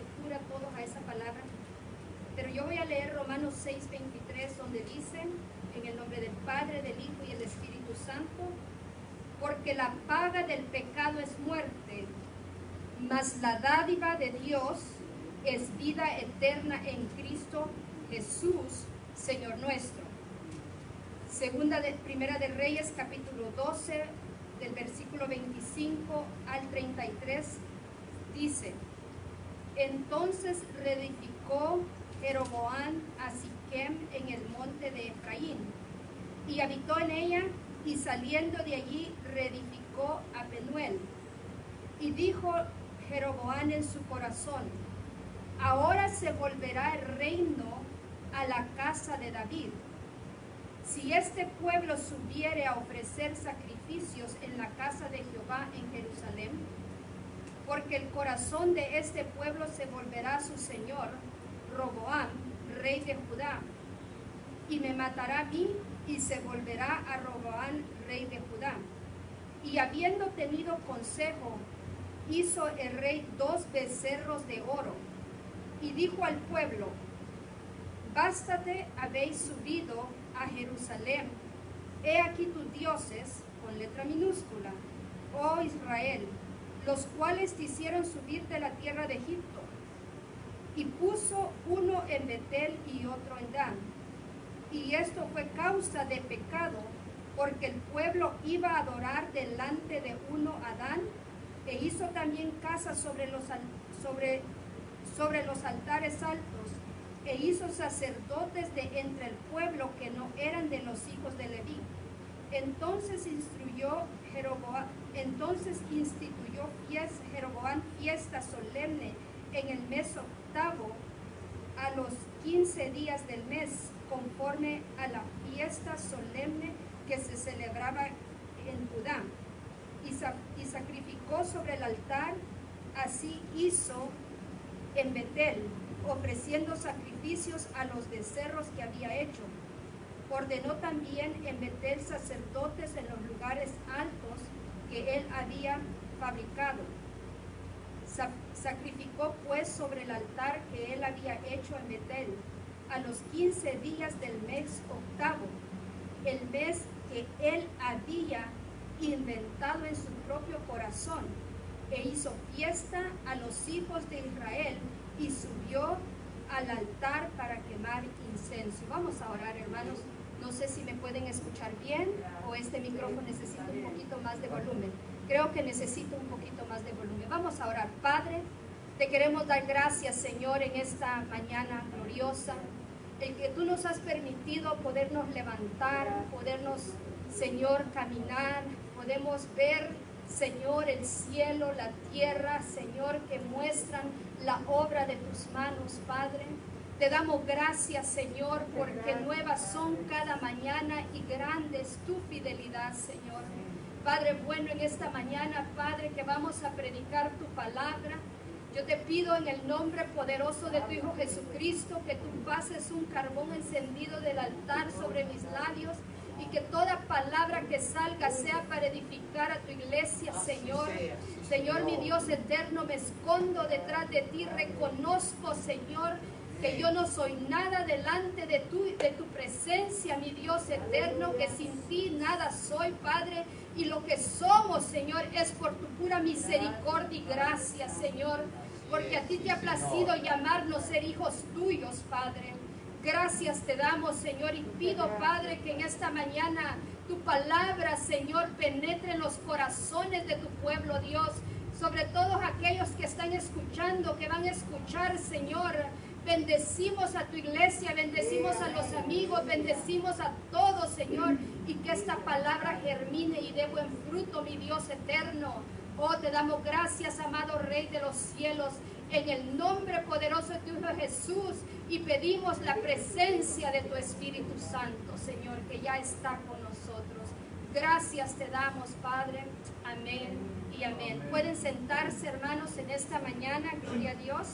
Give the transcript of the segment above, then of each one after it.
lectura todos a esa palabra, pero yo voy a leer Romanos 6:23, donde dice, en el nombre del Padre, del Hijo y del Espíritu Santo, porque la paga del pecado es muerte, mas la dádiva de Dios es vida eterna en Cristo Jesús, Señor nuestro. Primera de Reyes, capítulo 12, del versículo 25 al 33, dice, entonces reedificó Jeroboam a Siquem en el monte de Efraín, y habitó en ella, y saliendo de allí reedificó a Penuel. Y dijo Jeroboam en su corazón, ahora se volverá el reino a la casa de David. Si este pueblo subiere a ofrecer sacrificios en la casa de Jehová en Jerusalén, porque el corazón de este pueblo se volverá a su señor, Roboam, rey de Judá, y me matará a mí, y se volverá a Roboam, rey de Judá. Y habiendo tenido consejo, hizo el rey 2 becerros de oro, y dijo al pueblo, bástate, habéis subido a Jerusalén, he aquí tus dioses, con letra minúscula, oh Israel, los cuales te hicieron subir de la tierra de Egipto. Y puso uno en Betel y otro en Dan. Y esto fue causa de pecado, porque el pueblo iba a adorar delante de uno a Dan, e hizo también casas sobre los altares altos, e hizo sacerdotes de entre el pueblo que no eran de los hijos de Leví. Entonces instituyó Jeroboam fiesta solemne en el mes octavo, a los 15 días del mes, conforme a la fiesta solemne que se celebraba en Judá, y sacrificó sobre el altar. Así hizo en Betel, ofreciendo sacrificios a los becerros que había hecho. Ordenó también en Betel sacerdotes en los lugares altos que él había fabricado. Sacrificó pues sobre el altar que él había hecho en Betel a los 15 días del mes octavo, el mes que él había inventado en su propio corazón, e hizo fiesta a los hijos de Israel y subió al altar para quemar incienso. Vamos a orar, hermanos. No sé si me pueden escuchar bien o este micrófono necesita un poquito más de volumen. Creo que necesito un poquito más de volumen. Vamos a orar. Padre, te queremos dar gracias, Señor, en esta mañana gloriosa, el que tú nos has permitido podernos levantar, podernos, Señor, caminar, podemos ver, Señor, el cielo, la tierra, Señor, que muestran la obra de tus manos, Padre. Te damos gracias, Señor, porque nuevas son cada mañana y grande es tu fidelidad, Señor. Padre bueno, en esta mañana, Padre, que vamos a predicar tu palabra, yo te pido en el nombre poderoso de tu Hijo Jesucristo que tú pases un carbón encendido del altar sobre mis labios, y que toda palabra que salga sea para edificar a tu iglesia, Señor. Señor, mi Dios eterno, me escondo detrás de ti, reconozco, Señor, que yo no soy nada delante de tu presencia, mi Dios eterno, que sin ti nada soy, Padre, y lo que somos, Señor, es por tu pura misericordia y gracia, Señor, porque a ti te ha placido llamarnos ser hijos tuyos, Padre. Gracias te damos, Señor, y pido, Padre, que en esta mañana tu palabra, Señor, penetre en los corazones de tu pueblo, Dios, sobre todos aquellos que están escuchando, que van a escuchar, Señor. Bendecimos a tu iglesia, bendecimos a los amigos, bendecimos a todos, Señor, y que esta palabra germine y dé buen fruto, mi Dios eterno. Oh, te damos gracias, amado Rey de los cielos, en el nombre poderoso de tu Hijo Jesús, y pedimos la presencia de tu Espíritu Santo, Señor, que ya está con nosotros. Gracias te damos, Padre. Amén y amén. Pueden sentarse, hermanos, en esta mañana. Gloria a Dios.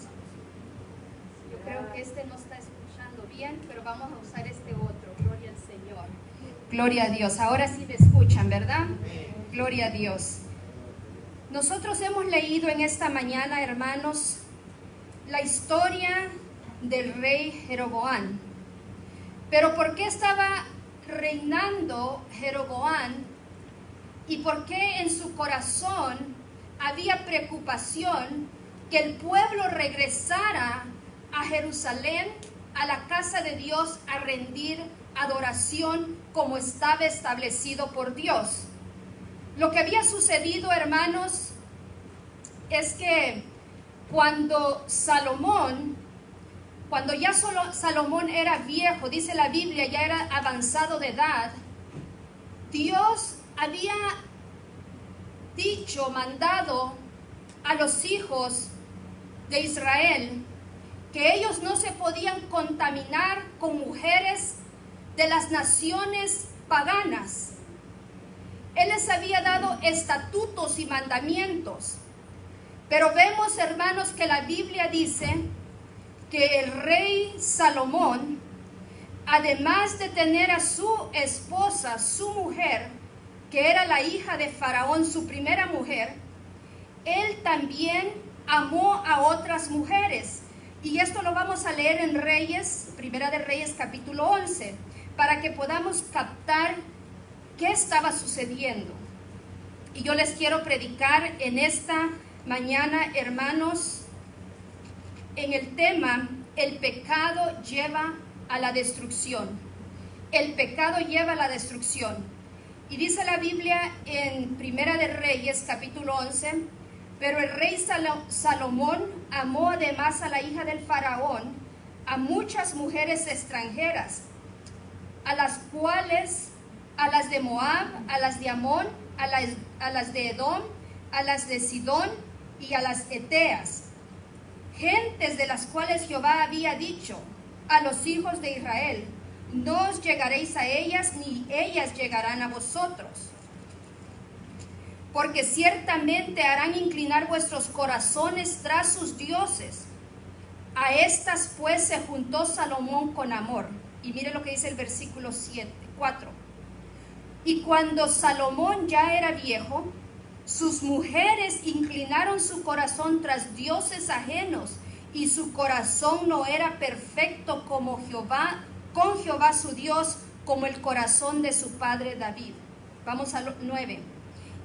Yo creo que este no está escuchando bien, pero vamos a usar este otro. Gloria al Señor. Gloria a Dios. Ahora sí me escuchan, ¿verdad? Gloria a Dios. Nosotros hemos leído en esta mañana, hermanos, la historia del rey Jeroboam. Pero ¿por qué estaba reinando Jeroboam y por qué en su corazón había preocupación que el pueblo regresara a Jerusalén, a la casa de Dios, a rendir adoración como estaba establecido por Dios? Lo que había sucedido, hermanos, es que cuando ya solo Salomón era viejo, dice la Biblia, ya era avanzado de edad, Dios había mandado a los hijos de Israel que ellos no se podían contaminar con mujeres de las naciones paganas. Él les había dado estatutos y mandamientos. Pero vemos, hermanos, que la Biblia dice que el rey Salomón, además de tener a su esposa, su mujer, que era la hija de Faraón, su primera mujer, él también amó a otras mujeres. Y esto lo vamos a leer en Reyes, Primera de Reyes, capítulo 11, para que podamos captar qué estaba sucediendo. Y yo les quiero predicar en esta mañana, hermanos, en el tema: el pecado lleva a la destrucción. El pecado lleva a la destrucción. Y dice la Biblia en Primera de Reyes, capítulo 11, pero el rey Salomón amó además a la hija del faraón, a muchas mujeres extranjeras, a las de Moab, a las de Amón, a las de Edom, a las de Sidón y a las Eteas, gentes de las cuales Jehová había dicho a los hijos de Israel: no os llegaréis a ellas, ni ellas llegarán a vosotros, porque ciertamente harán inclinar vuestros corazones tras sus dioses. A estas pues se juntó Salomón con amor. Y mire lo que dice el versículo 4. Y cuando Salomón ya era viejo, sus mujeres inclinaron su corazón tras dioses ajenos, y su corazón no era perfecto con Jehová su Dios, como el corazón de su padre David. Vamos al 9.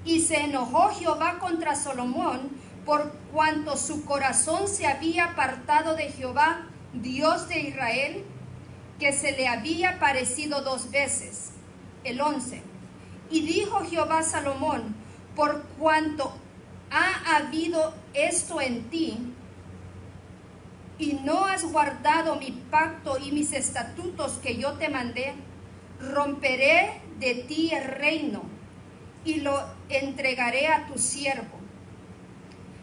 Y se enojó Jehová contra Salomón, por cuanto su corazón se había apartado de Jehová, Dios de Israel, que se le había parecido 2 veces. El 11. Y dijo Jehová a Salomón: por cuanto ha habido esto en ti, y no has guardado mi pacto y mis estatutos que yo te mandé, romperé de ti el reino y lo entregaré a tu siervo.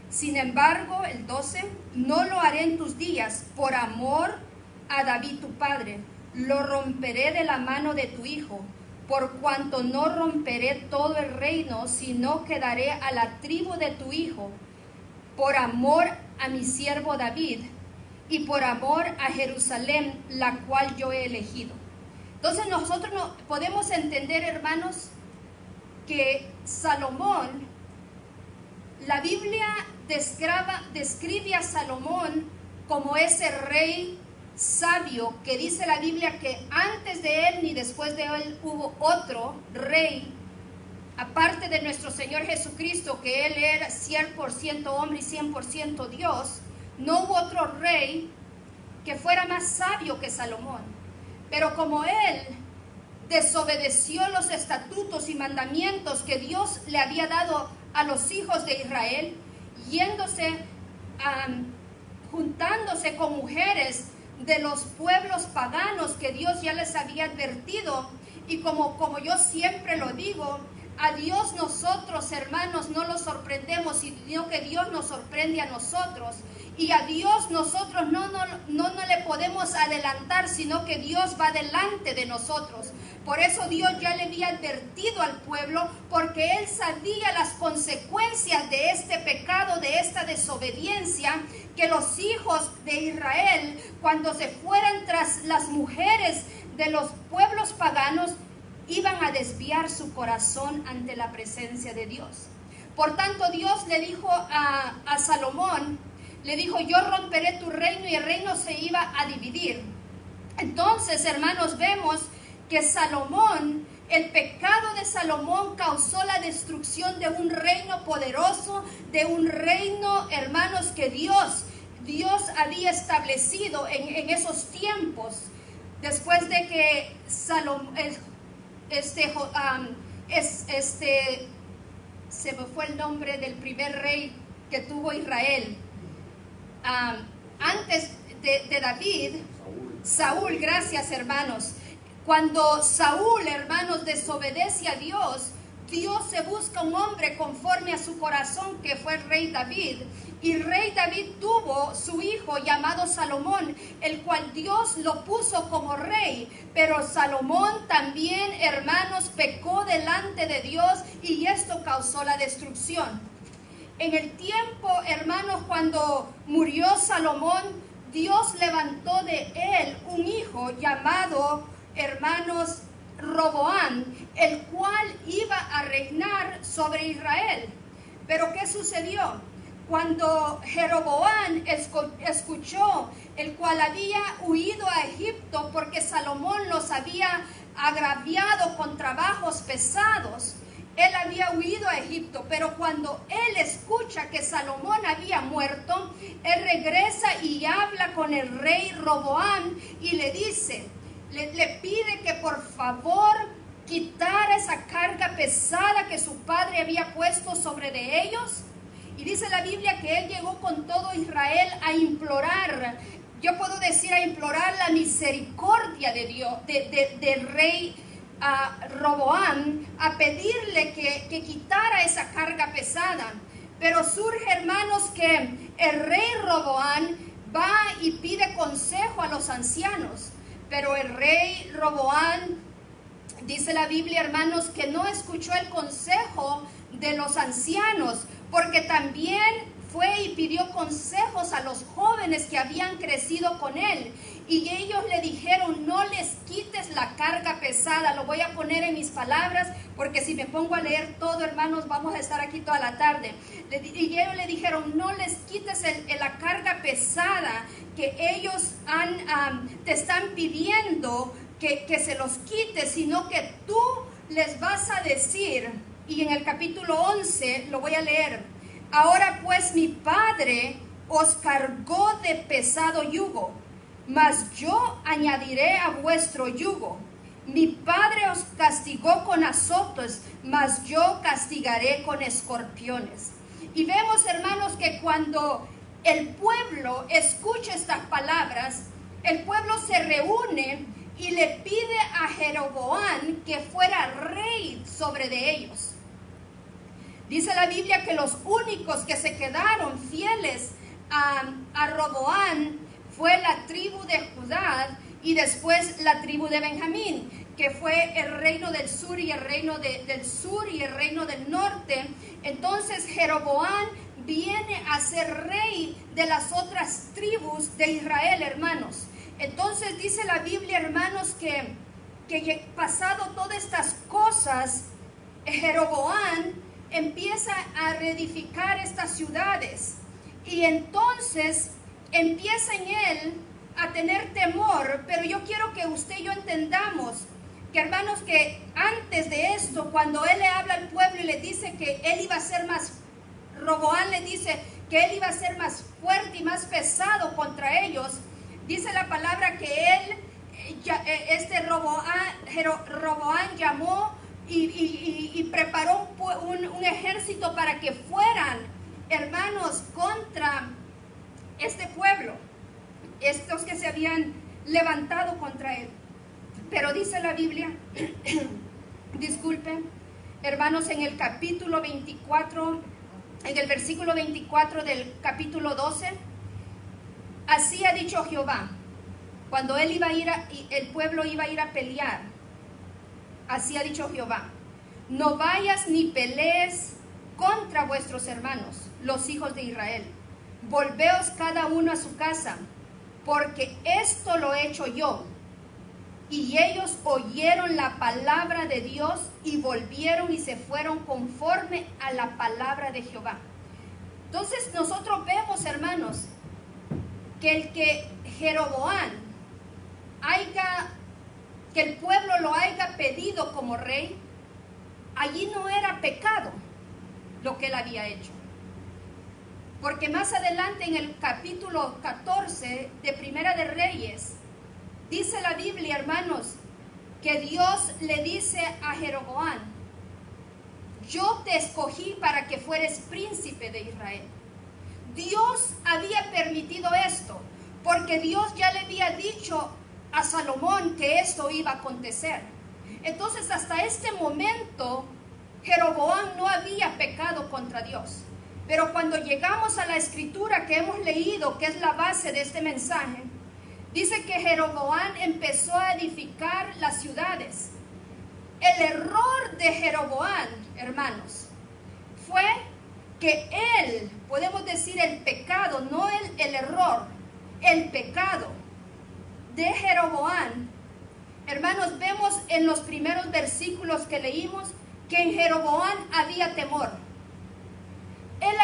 Sin embargo, el 12, no lo haré en tus días, por amor a David tu padre, lo romperé de la mano de tu hijo, por cuanto no romperé todo el reino, sino que daré a la tribu de tu hijo, por amor a mi siervo David, y por amor a Jerusalén, la cual yo he elegido. Entonces nosotros no podemos entender, hermanos, que Salomón, la Biblia describe a Salomón como ese rey sabio, que dice la Biblia que antes de él ni después de él hubo otro rey, aparte de nuestro Señor Jesucristo, que él era 100% hombre y 100% Dios. No hubo otro rey que fuera más sabio que Salomón. Pero como él desobedeció los estatutos y mandamientos que Dios le había dado a los hijos de Israel, juntándose con mujeres de los pueblos paganos que Dios ya les había advertido, y como yo siempre lo digo, a Dios nosotros, hermanos, no lo sorprendemos, sino que Dios nos sorprende a nosotros. Y a Dios nosotros no le podemos adelantar, sino que Dios va delante de nosotros. Por eso Dios ya le había advertido al pueblo, porque Él sabía las consecuencias de este pecado, de esta desobediencia, que los hijos de Israel, cuando se fueran tras las mujeres de los pueblos paganos, iban a desviar su corazón ante la presencia de Dios. Por tanto, Dios le dijo a Salomón le dijo, yo romperé tu reino, y el reino se iba a dividir. Entonces, hermanos, vemos que Salomón, el pecado de Salomón causó la destrucción de un reino poderoso, de un reino, hermanos, que Dios había establecido en esos tiempos. Después de que se me fue el nombre del primer rey que tuvo Israel. Antes de David, Saúl, gracias hermanos. Cuando Saúl, hermanos, desobedece a Dios, Dios se busca un hombre conforme a su corazón, que fue el rey David. Y rey David tuvo su hijo llamado Salomón, el cual Dios lo puso como rey. Pero Salomón también, hermanos, pecó delante de Dios, y esto causó la destrucción. En el tiempo, hermanos, cuando murió Salomón, Dios levantó de él un hijo llamado, hermanos, Roboam, el cual iba a reinar sobre Israel. Pero ¿qué sucedió? Cuando Jeroboam escuchó, el cual había huido a Egipto porque Salomón los había agraviado con trabajos pesados, él había huido a Egipto, pero cuando él escucha que Salomón había muerto, él regresa y habla con el rey Roboam y le dice, le pide que por favor quitara esa carga pesada que su padre había puesto sobre de ellos. Y dice la Biblia que él llegó con todo Israel a implorar, yo puedo decir a implorar la misericordia de Dios, del rey Roboam, a pedirle que quitara esa carga pesada. Pero surge, hermanos, que el rey Roboam va y pide consejo a los ancianos. Pero el rey Roboam, dice la Biblia, hermanos, que no escuchó el consejo de los ancianos, porque también fue y pidió consejos a los jóvenes que habían crecido con él. Y ellos le dijeron, no les quites la carga pesada. Lo voy a poner en mis palabras, porque si me pongo a leer todo, hermanos, vamos a estar aquí toda la tarde. Y ellos le dijeron, no les quites la carga pesada que ellos te están pidiendo que se los quites, sino que tú les vas a decir. Y en el capítulo 11, lo voy a leer. Ahora pues mi padre os cargó de pesado yugo, mas yo añadiré a vuestro yugo. Mi padre os castigó con azotes, mas yo castigaré con escorpiones. Y vemos, hermanos, que cuando el pueblo escucha estas palabras, el pueblo se reúne y le pide a Jeroboam que fuera rey sobre de ellos. Dice la Biblia que los únicos que se quedaron fieles a Roboam fue la tribu de Judá y después la tribu de Benjamín, que fue el reino del sur y el reino del sur y el reino del norte. Entonces Jeroboam viene a ser rey de las otras tribus de Israel, hermanos. Entonces dice la Biblia, hermanos, que pasado todas estas cosas, Jeroboam empieza a reedificar estas ciudades, y entonces empieza en él a tener temor. Pero yo quiero que usted y yo entendamos que, hermanos, que antes de esto, cuando él le habla al pueblo y le dice que él iba a ser más, Roboam le dice que él iba a ser más fuerte y más pesado contra ellos, dice la palabra que Roboam llamó y preparó un ejército para que fueran, hermanos, contra este pueblo, estos que se habían levantado contra él. Pero dice la Biblia, disculpen, hermanos, en el capítulo 24, en el versículo 24 del capítulo 12, así ha dicho Jehová, cuando él iba a ir el pueblo iba a ir a pelear. Así ha dicho Jehová, no vayas ni pelees contra vuestros hermanos, los hijos de Israel. Volveos cada uno a su casa, porque esto lo he hecho yo. Y ellos oyeron la palabra de Dios y volvieron y se fueron conforme a la palabra de Jehová. Entonces nosotros vemos, hermanos, que Jeroboam que el pueblo lo haya pedido como rey, allí no era pecado lo que él había hecho. Porque más adelante en el capítulo 14 de Primera de Reyes, dice la Biblia, hermanos, que Dios le dice a Jeroboam: yo te escogí para que fueres príncipe de Israel. Dios había permitido esto, porque Dios ya le había dicho a Salomón que esto iba a acontecer. Entonces, hasta este momento, Jeroboam no había pecado contra Dios. Pero cuando llegamos a la escritura que hemos leído, que es la base de este mensaje, dice que Jeroboam empezó a edificar las ciudades. El error de Jeroboam, hermanos, fue que él, podemos decir el pecado, no el error, el pecado de Jeroboam. Hermanos, vemos en los primeros versículos que leímos que en Jeroboam había temor. Él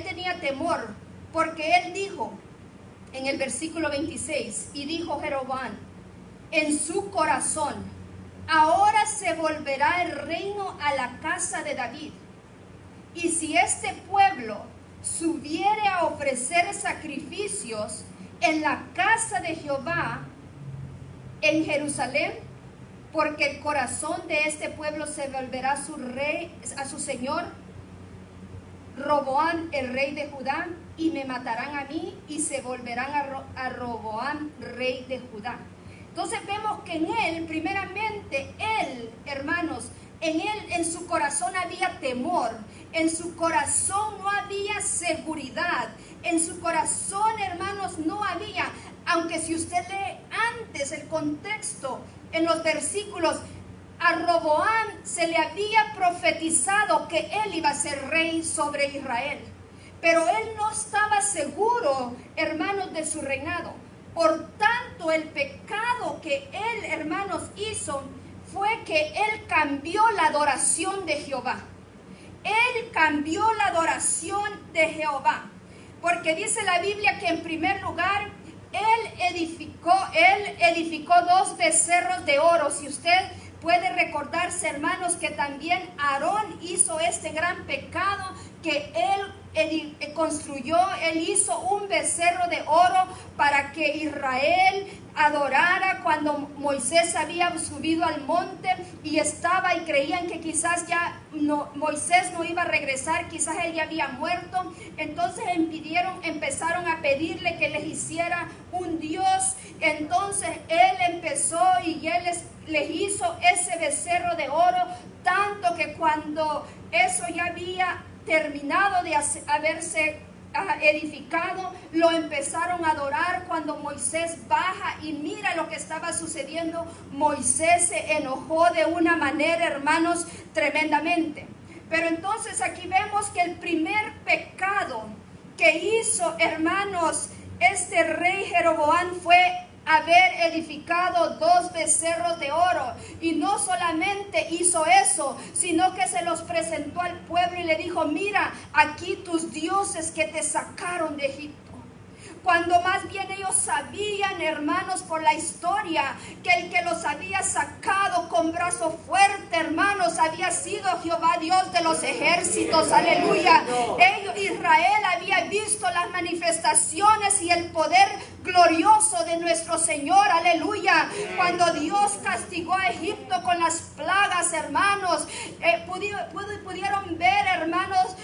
tenía temor porque él dijo en el versículo 26, y dijo Jeroboam en su corazón: ahora se volverá el reino a la casa de David. Y si este pueblo subiere a ofrecer sacrificios en la casa de Jehová en Jerusalén, porque el corazón de este pueblo se volverá a su rey, a su señor Roboam, el rey de Judá, y me matarán a mí, y se volverán a Roboam, rey de Judá. Entonces vemos que en él, primeramente, él, hermanos, en su corazón había temor, en su corazón no había seguridad, en su corazón, hermanos, no había, aunque si usted lee antes el contexto, en los versículos, a Roboam se le había profetizado que él iba a ser rey sobre Israel, pero él no estaba seguro, hermanos, de su reinado. Por tanto, el pecado que él, hermanos, hizo fue que él cambió la adoración de Jehová. Él cambió la adoración de Jehová, porque dice la Biblia que en primer lugar él edificó 2 becerros de oro. Si usted puede recordarse, hermanos, que también Aarón hizo este gran pecado, que él construyó, él hizo un becerro de oro para que Israel adorara cuando Moisés había subido al monte y creían que quizás ya Moisés no iba a regresar, quizás él ya había muerto. Entonces empezaron a pedirle que les hiciera un Dios. Entonces él empezó y él les hizo ese becerro de oro, tanto que cuando eso ya había terminado de haberse edificado, lo empezaron a adorar. Cuando Moisés baja y mira lo que estaba sucediendo, Moisés se enojó de una manera, hermanos, tremendamente. Pero entonces aquí vemos que el primer pecado que hizo, hermanos, este rey Jeroboam fue haber edificado 2 becerros de oro. Y no solamente hizo eso, sino que se los presentó al pueblo y le dijo: mira, aquí tus dioses que te sacaron de Egipto. Cuando más bien ellos sabían, hermanos, por la historia, que el que los había sacado con brazo fuerte, hermanos, había sido Jehová Dios de los ejércitos. Aleluya. Israel había visto las manifestaciones y el poder glorioso de nuestro Señor. Aleluya. Cuando Dios castigó a Egipto con las plagas, hermanos, pudieron ver, hermanos,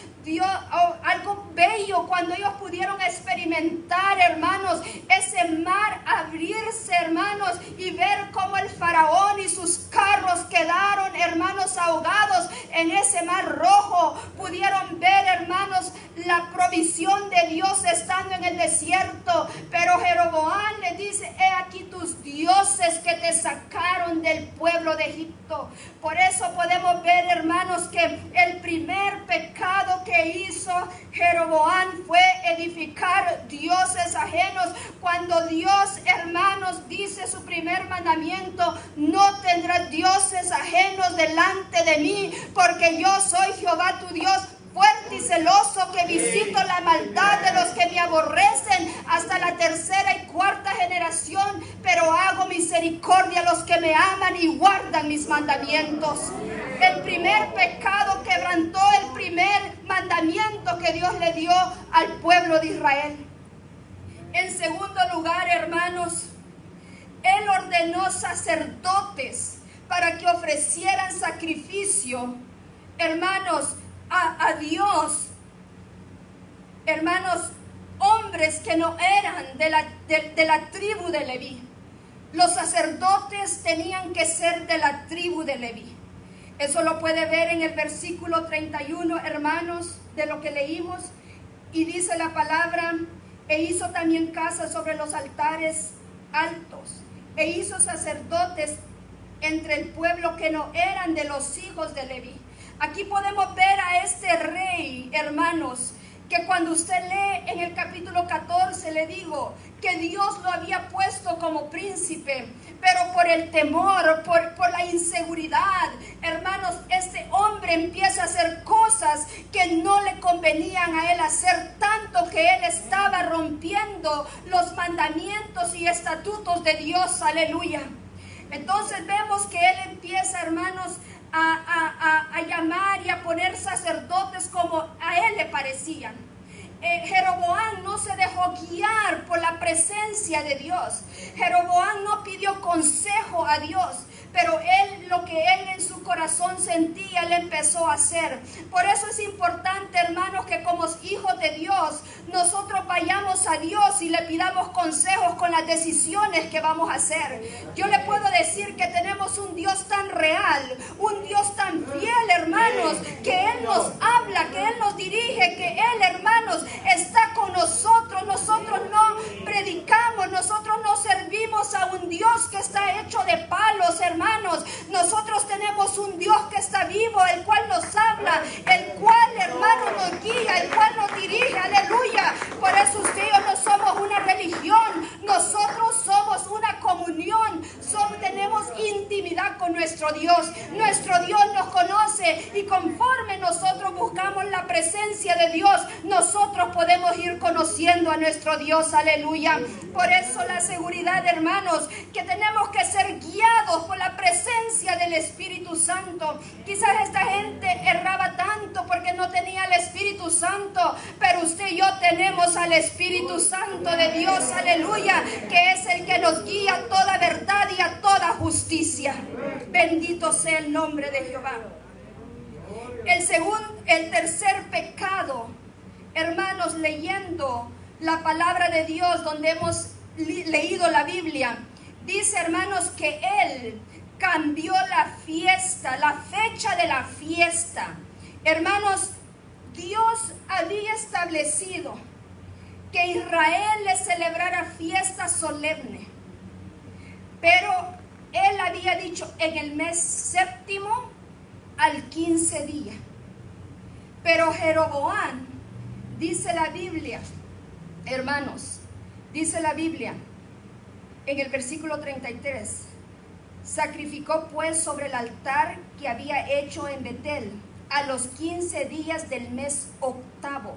algo bello cuando ellos pudieron experimentar, hermanos, ese mar abrirse, hermanos, y ver cómo el faraón y sus carros quedaron, hermanos, ahogados en ese mar rojo. Pudieron ver, hermanos, la provisión de Dios estando en el desierto. Pero Jeroboam le dice: he aquí tus dioses que te sacaron del pueblo de Egipto. Por eso podemos ver, hermanos, que el primer pecado que hizo Jeroboam fue edificar dioses ajenos. Cuando Dios, hermanos, dice su primer mandamiento: no tendrás dioses ajenos delante de mí, porque yo soy Jehová tu Dios. fuerte y celoso, que visito la maldad de los que me aborrecen hasta la tercera y cuarta generación, pero hago misericordia a los que me aman y guardan mis mandamientos. El primer pecado quebrantó el primer mandamiento que Dios le dio al pueblo de Israel. En segundo lugar, hermanos, Él ordenó sacerdotes para que ofrecieran sacrificio, hermanos, a Dios. Hermanos, hombres que no eran de la tribu de Leví. Los sacerdotes tenían que ser de la tribu de Leví. Eso lo puede ver en el versículo 31, hermanos, de lo que leímos. Y dice la palabra: e hizo también casas sobre los altares altos, e hizo sacerdotes entre el pueblo que no eran de los hijos de Leví. Aquí podemos ver a este rey, hermanos, que cuando usted lee en el capítulo 14, le digo que Dios lo había puesto como príncipe, pero por el temor, por la inseguridad, hermanos, este hombre empieza a hacer cosas que no le convenían a él hacer, tanto que él estaba rompiendo los mandamientos y estatutos de Dios. Aleluya. Entonces vemos que él empieza, hermanos, a llamar y a poner sacerdotes como a él le parecían. Jeroboam no se dejó guiar por la presencia de Dios. Jeroboam no pidió consejo a Dios, pero lo que él en su corazón sentía, él empezó a hacer. Por eso es importante, hermanos, que como hijos de Dios, nosotros vayamos a Dios y le pidamos consejos con las decisiones que vamos a hacer. Yo le puedo decir que tenemos un Dios tan real, un Dios tan fiel, hermanos, que Él nos habla, que Él nos dirige, que Él, hermanos, está con nosotros. Nosotros no predicamos, nosotros no servimos a un Dios que está hecho de palos, hermanos. Nosotros tenemos un Dios que está vivo, el cual nos habla, el cual, hermano, nos guía, el cual nos dirige. Aleluya. Por eso usted y yo no somos una religión, nosotros somos una comunión. Tenemos intimidad con nuestro Dios. Nuestro Dios nos conoce y conforme nosotros buscamos la presencia de Dios, nosotros podemos ir conociendo a nuestro Dios. Aleluya. Por eso la seguridad, hermanos, que tenemos que ser guiados por la presencia del Espíritu Santo. Quizás esta gente erraba tanto porque no tenía el Espíritu Santo, pero usted y yo tenemos al Espíritu Santo de Dios, aleluya, que es el que nos guía a toda verdad y a toda justicia. Bendito sea el nombre de Jehová. El tercer pecado, hermanos, leyendo la palabra de Dios, donde hemos leído la Biblia, dice, hermanos, que Él cambió la fiesta, la fecha de la fiesta. Hermanos, Dios había establecido que Israel le celebrara fiesta solemne, pero Él había dicho en el mes séptimo al 15 día. Pero Jeroboam, dice la Biblia, hermanos, dice la Biblia en el versículo 33, sacrificó pues sobre el altar que había hecho en Betel a los 15 días del mes octavo.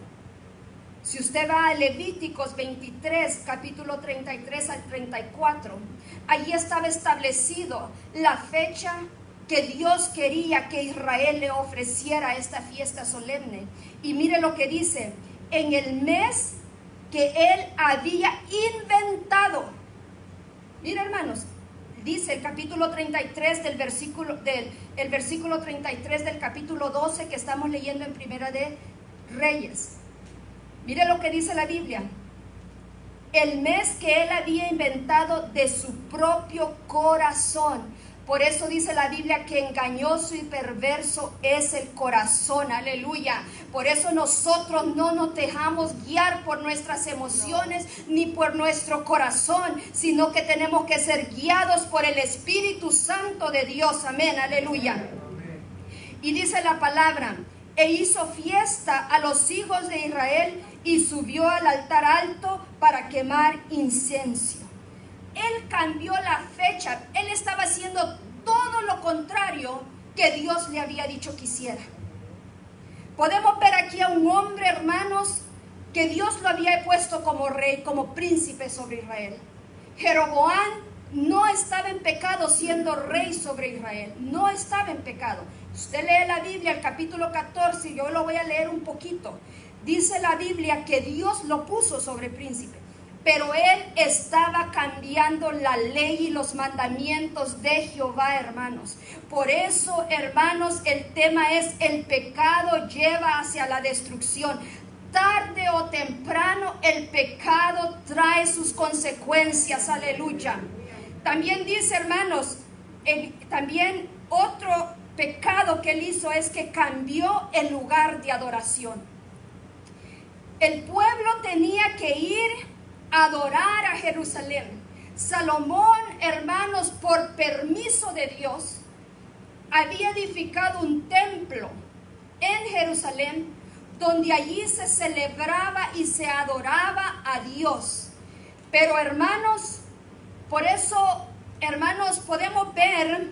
Si usted va a Levíticos 23, capítulo 33 al 34, allí estaba establecido la fecha que Dios quería que Israel le ofreciera esta fiesta solemne. Y mire lo que dice: en el mes que Él había inventado. Mire, hermanos, dice el capítulo 33 del versículo, el versículo 33 del capítulo 12 que estamos leyendo en Primera de Reyes. Mire lo que dice la Biblia: el mes que Él había inventado de su propio corazón. Por eso dice la Biblia que engañoso y perverso es el corazón. Aleluya. Por eso nosotros no nos dejamos guiar por nuestras emociones ni por nuestro corazón, sino que tenemos que ser guiados por el Espíritu Santo de Dios. Amén. Aleluya. Y dice la palabra: e hizo fiesta a los hijos de Israel y subió al altar alto para quemar incienso. Él cambió la fecha. Él estaba haciendo todo lo contrario que Dios le había dicho que hiciera. Podemos ver aquí a un hombre, hermanos, que Dios lo había puesto como rey, como príncipe sobre Israel. Jeroboam no estaba en pecado siendo rey sobre Israel, no estaba en pecado. Usted lee la Biblia, el capítulo 14, yo lo voy a leer un poquito. Dice la Biblia que Dios lo puso sobre príncipe, pero él estaba cambiando la ley y los mandamientos de Jehová, hermanos. Por eso, hermanos, el tema es: el pecado lleva hacia la destrucción. Tarde o temprano el pecado trae sus consecuencias, aleluya. También dice, hermanos, también otro pecado que él hizo es que cambió el lugar de adoración. El pueblo tenía que ir a adorar a Jerusalén. Salomón, hermanos, por permiso de Dios, había edificado un templo en Jerusalén, donde allí se celebraba y se adoraba a Dios. Pero, hermanos, por eso, hermanos, podemos ver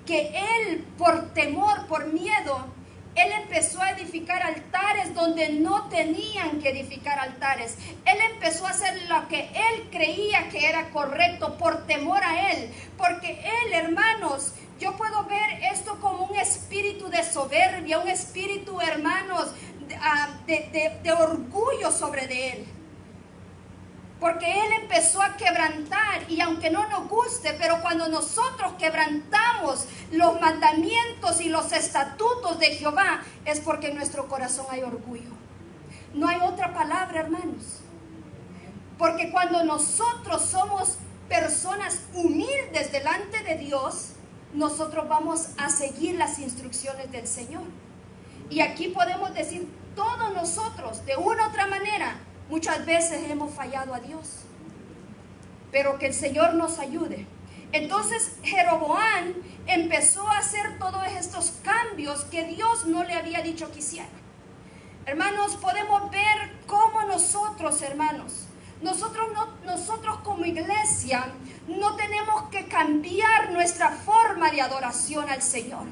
que él, por temor, por miedo, él empezó a edificar altares donde no tenían que edificar altares. Él empezó a hacer lo que él creía que era correcto por temor a él. Porque él, hermanos, yo puedo ver esto como un espíritu de soberbia, un espíritu, hermanos, de orgullo sobre de él. Porque él empezó a quebrantar, y aunque no nos guste, pero cuando nosotros quebrantamos los mandamientos y los estatutos de Jehová, es porque en nuestro corazón hay orgullo. No hay otra palabra, hermanos. Porque cuando nosotros somos personas humildes delante de Dios, nosotros vamos a seguir las instrucciones del Señor. Y aquí podemos decir, todos nosotros, de una u otra manera, muchas veces hemos fallado a Dios, pero que el Señor nos ayude. Entonces Jeroboam empezó a hacer todos estos cambios que Dios no le había dicho que hiciera. Hermanos, podemos ver cómo nosotros, hermanos, nosotros como iglesia no tenemos que cambiar nuestra forma de adoración al Señor.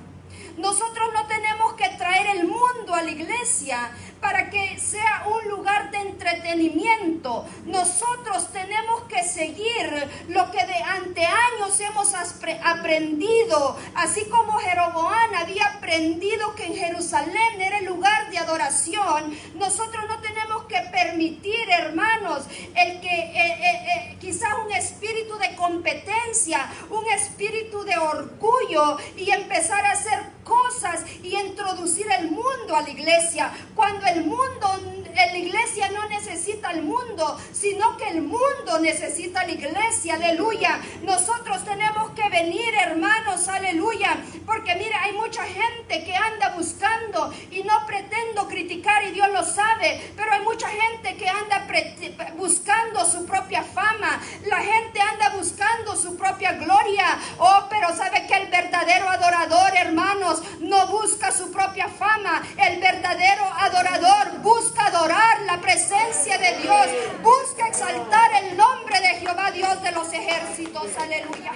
Nosotros no tenemos que traer el mundo a la iglesia para que sea un lugar de entretenimiento. Nosotros tenemos que seguir lo que de anteaños hemos aprendido. Así como Jeroboam había aprendido que en Jerusalén era el lugar de adoración, nosotros no tenemos que permitir, hermanos, quizás un espíritu de competencia, un espíritu de orgullo, y empezar a hacer cosas y introducir el mundo a la iglesia, cuando la iglesia no necesita el mundo, sino que el mundo necesita la iglesia, aleluya. Nosotros tenemos que venir, hermanos, aleluya, porque mira, hay mucha gente que anda buscando, y no pretendo criticar, y Dios lo sabe, pero hay mucha gente que anda buscando su propia fama, la gente anda buscando su propia gloria. Pero sabe que el verdadero adorador, hermanos, no busca su propia fama. El verdadero adorador busca adorar la presencia de Dios, busca exaltar el nombre de Jehová, Dios de los ejércitos, aleluya.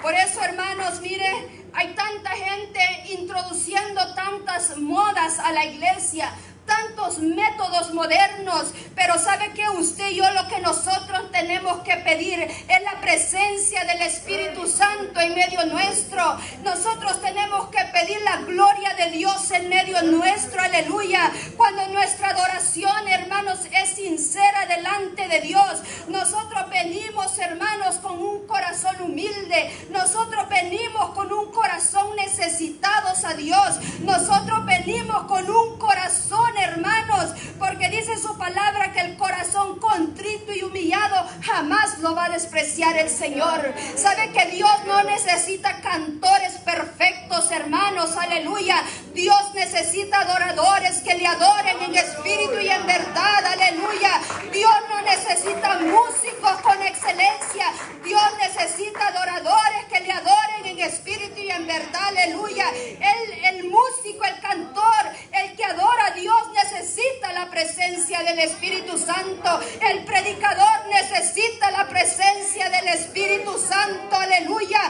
Por eso, hermanos, mire, hay tanta gente introduciendo tantas modas a la iglesia, tantos métodos modernos, pero ¿sabe qué? Usted y yo, lo que nosotros tenemos que pedir es la presencia del Espíritu Santo en medio nuestro. Nosotros tenemos que pedir la gloria de Dios en medio nuestro, aleluya. Cuando nuestra adoración, hermanos, es sincera delante de Dios, nosotros venimos, hermanos, con un corazón humilde, nosotros venimos con un corazón necesitados a Dios, nosotros venimos con un corazón, hermanos, porque dice su palabra que el corazón contrito y humillado jamás lo va a despreciar el Señor. Sabe que Dios no necesita cantores perfectos, hermanos, aleluya. Dios necesita adoradores que le adoren en espíritu y en verdad, aleluya. Dios no necesita músicos con excelencia, Dios necesita adoradores que le adoren en espíritu y en verdad, aleluya. El músico, el cantor, el que adora a Dios necesita la presencia del Espíritu Santo. El predicador necesita la presencia del Espíritu Santo, aleluya.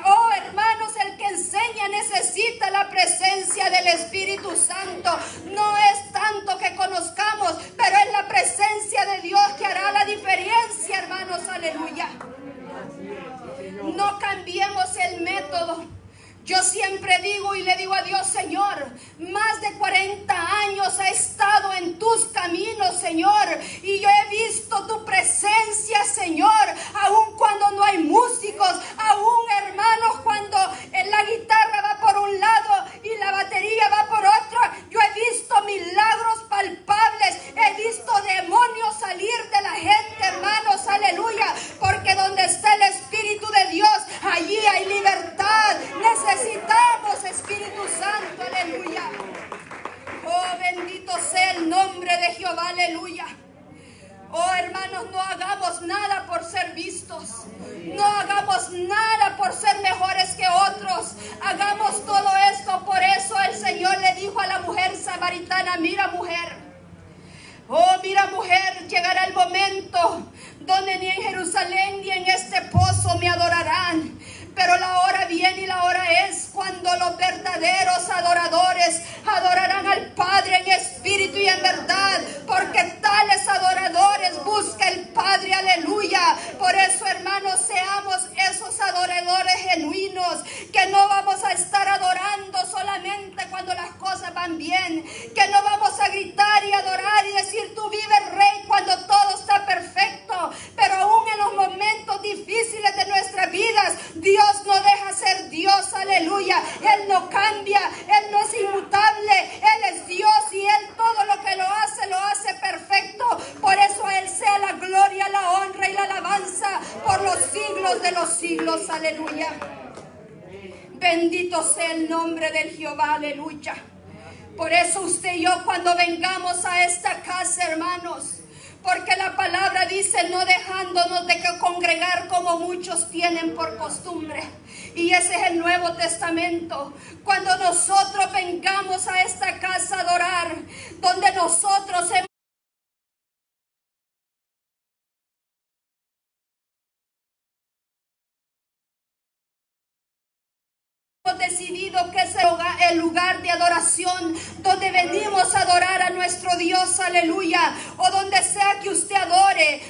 Oh, hermanos, el que enseña necesita necesita la presencia del Espíritu Santo. No es tanto que conozcamos, pero es la presencia de Dios que hará la diferencia, hermanos. Aleluya. No cambiemos el método. Yo siempre digo y le digo a Dios: Señor, más de 40 años he estado en tus caminos, Señor, y yo he visto tu presencia, Señor, aun cuando no hay músicos, aun, hermanos, cuando la guitarra va por un lado y la batería va por otro. Yo he visto milagros palpables, he visto demonios salir de la gente, hermanos, aleluya, porque donde está el Espíritu de Dios, allí hay libertad. Necesitamos Espíritu Santo, aleluya. Oh, bendito sea el nombre de Jehová, aleluya. Oh, hermanos, no hagamos nada por ser vistos. No hagamos nada por ser mejores que otros. Hagamos todo esto. Por eso el Señor le dijo a la mujer samaritana: mira, mujer. Oh, mira, mujer, llegará el momento donde ni en Jerusalén ni en este pozo me adorarán. Pero la hora viene y la hora es cuando los verdaderos adoradores adorarán al Padre en espíritu y en verdad, porque tales adoradores busca el Padre, aleluya. Por eso, hermanos, seamos esos adoradores genuinos, que no vamos a estar adorando solamente cuando las cosas van bien, que no vamos a gritar y adorar y decir: tú vives, Rey, cuando todo está perfecto. Pero aún en los momentos difíciles de nuestras vidas, Dios no deja ser Dios, aleluya. Él no cambia, Él no es inmutable, Él es Dios y Él todo lo que lo hace perfecto. Por eso a Él sea la gloria, la honra y la alabanza por los siglos de los siglos, aleluya. Bendito sea el nombre del Jehová, aleluya. Por eso usted y yo, cuando vengamos a esta casa, hermanos, porque la palabra dice: no dejándonos de congregar como muchos tienen por costumbre. Y ese es el Nuevo Testamento. Cuando nosotros vengamos a esta casa a adorar, donde nosotros hemos decidido que es el lugar de adoración, donde venimos a adorar a nuestro Dios, aleluya. O donde sea que usted adore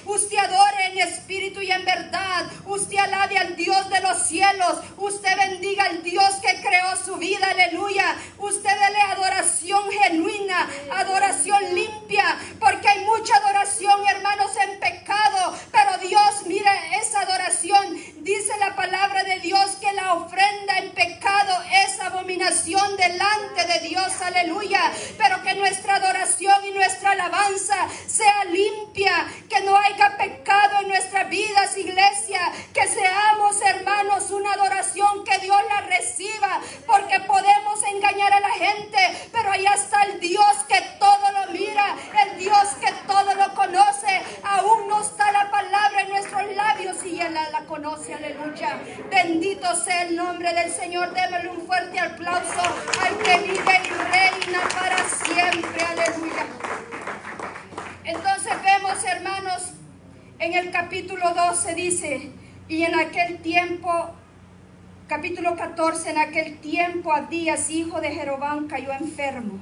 en espíritu y en verdad. Usted alabe al Dios de los cielos, usted bendiga al Dios que creó su vida, aleluya. Usted dele adoración genuina, adoración limpia, porque hay mucha adoración, hermanos, en pecado. Pero Dios, mire, esa adoración, dice la palabra de Dios, que la ofrenda en pecado es abominación delante de Dios, aleluya. Pero que nuestra adoración y nuestra alabanza sea limpia, que no haya pecado en nuestras vidas, iglesia. Que seamos, hermanos, una adoración que Dios la reciba, porque podemos engañar a la gente, pero allá está el Dios que todo lo mira, el Dios que todo lo conoce. Aún no está la palabra en nuestros labios y Él la conoce, aleluya. Bendito sea el nombre del Señor. Démosle un fuerte aplauso al que vive y reina para siempre, aleluya. Entonces vemos, hermanos, en el capítulo 12 dice: y en aquel tiempo, capítulo 14, en aquel tiempo Abdías, hijo de Jeroboam, cayó enfermo.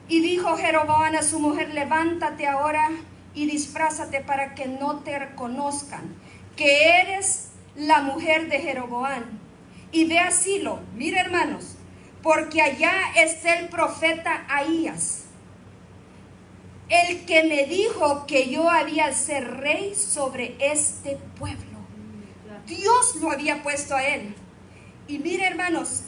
Y dijo Jeroboam a su mujer: levántate ahora y disfrázate para que no te reconozcan que eres la mujer de Jeroboam, y ve a Silo. Mire, hermanos, porque allá está el profeta Ahías, el que me dijo que yo había de ser rey sobre este pueblo. Dios lo había puesto a él. Y mire, hermanos,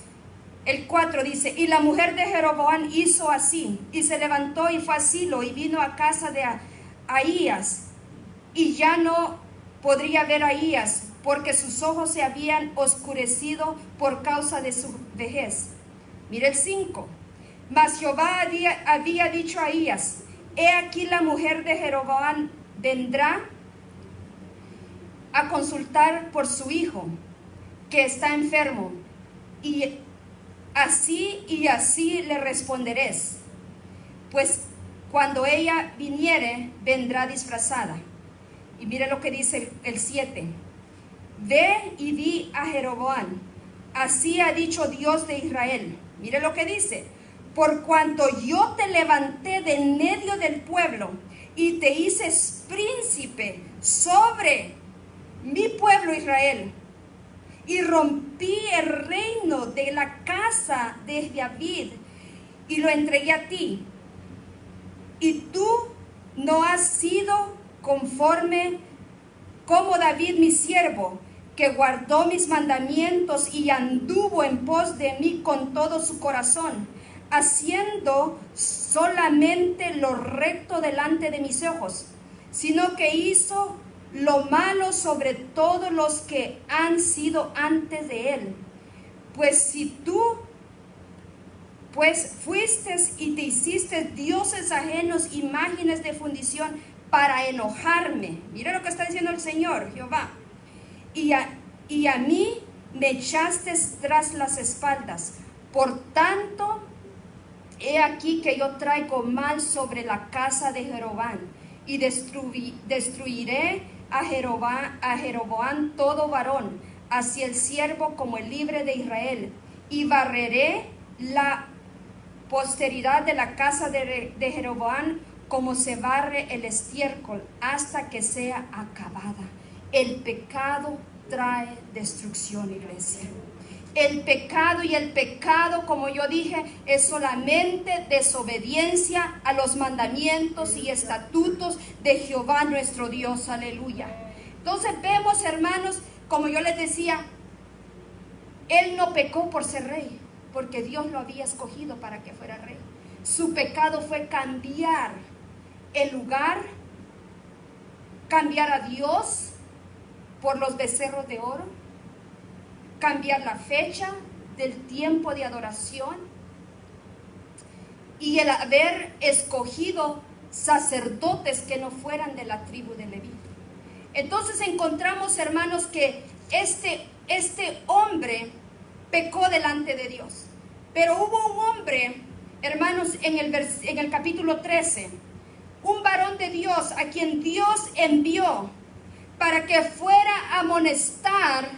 el 4 dice: y la mujer de Jeroboam hizo así, y se levantó y fue a Silo, y vino a casa de Ahías, y ya no podría ver a Ahías, porque sus ojos se habían oscurecido por causa de su vejez. Mire el 5. Mas Jehová había dicho a Ahías: he aquí la mujer de Jeroboam vendrá a consultar por su hijo, que está enfermo, y así le responderéis, pues cuando ella viniere, vendrá disfrazada. Y mire lo que dice el 7. Ve y di a Jeroboam: Así ha dicho Dios de Israel. Mire lo que dice. Por cuanto yo te levanté de en medio del pueblo y te hice príncipe sobre mi pueblo Israel, y rompí el reino de la casa de David y lo entregué a ti, y tú no has sido conforme como David mi siervo, que guardó mis mandamientos y anduvo en pos de mí con todo su corazón, haciendo solamente lo recto delante de mis ojos, sino que hizo lo malo sobre todos los que han sido antes de él. Pues si tú fuiste y te hiciste dioses ajenos, imágenes de fundición, para enojarme. Mira lo que está diciendo el Señor, Jehová. Y a mí me echaste tras las espaldas. Por tanto, he aquí que yo traigo mal sobre la casa de Jeroboam, y destruiré a Jeroboam todo varón, así el siervo como el libre de Israel, y barreré la posteridad de la casa de Jeroboam como se barre el estiércol hasta que sea acabada. El pecado trae destrucción, iglesia. El pecado, como yo dije, es solamente desobediencia a los mandamientos y estatutos de Jehová nuestro Dios. Aleluya. Entonces vemos, hermanos, como yo les decía, él no pecó por ser rey, porque Dios lo había escogido para que fuera rey. Su pecado fue cambiar el lugar, cambiar a Dios por los becerros de oro, cambiar la fecha del tiempo de adoración y el haber escogido sacerdotes que no fueran de la tribu de Leví. Entonces encontramos, hermanos, que este hombre pecó delante de Dios. Pero hubo un hombre, hermanos, en el capítulo 13, un varón de Dios a quien Dios envió para que fuera a amonestar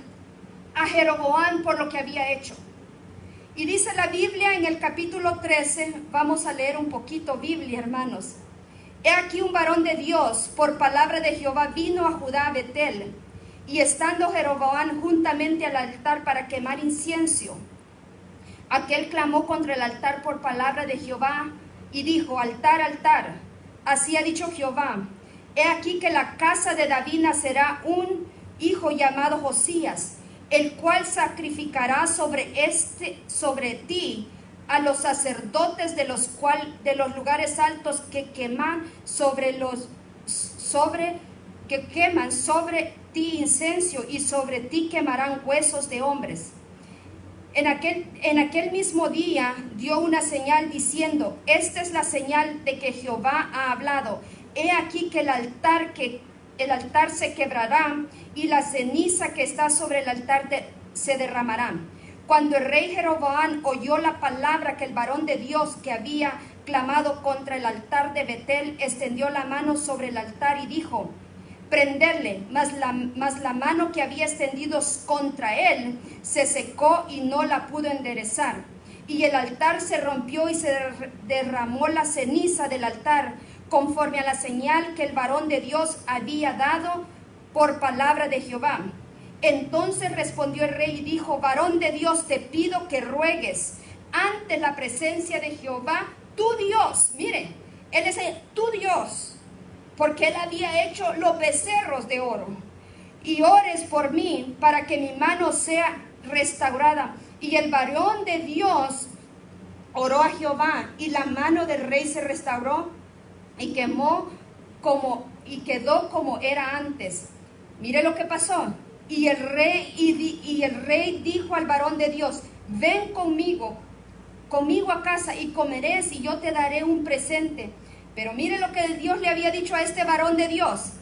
a Jeroboam por lo que había hecho. Y dice la Biblia en el capítulo 13, vamos a leer un poquito Biblia, hermanos. He aquí un varón de Dios, por palabra de Jehová, vino a Judá, a Betel, y estando Jeroboam juntamente al altar para quemar incienso, aquel clamó contra el altar por palabra de Jehová, y dijo: altar, altar, así ha dicho Jehová, he aquí que la casa de David nacerá un hijo llamado Josías, el cual sacrificará sobre ti a los sacerdotes de los lugares altos que queman sobre ti incenso, y sobre ti quemarán huesos de hombres. En aquel mismo día dio una señal diciendo: esta es la señal de que Jehová ha hablado. He aquí que el altar se quebrará y la ceniza que está sobre el altar se derramará. Cuando el rey Jeroboam oyó la palabra que el varón de Dios que había clamado contra el altar de Betel, extendió la mano sobre el altar y dijo: prenderle, mas la mano que había extendido contra él se secó y no la pudo enderezar. Y el altar se rompió y se derramó la ceniza del altar, conforme a la señal que el varón de Dios había dado por palabra de Jehová. Entonces respondió el rey y dijo: varón de Dios, te pido que ruegues ante la presencia de Jehová, tu Dios. Mire, él es tu Dios, porque él había hecho los becerros de oro, y ores por mí para que mi mano sea restaurada. Y el varón de Dios oró a Jehová, y la mano del rey se restauró y quedó como era antes. Mire lo que pasó. Y el rey dijo al varón de Dios: ven conmigo a casa y comerés, y yo te daré un presente. Pero mire lo que Dios le había dicho a este varón de Dios.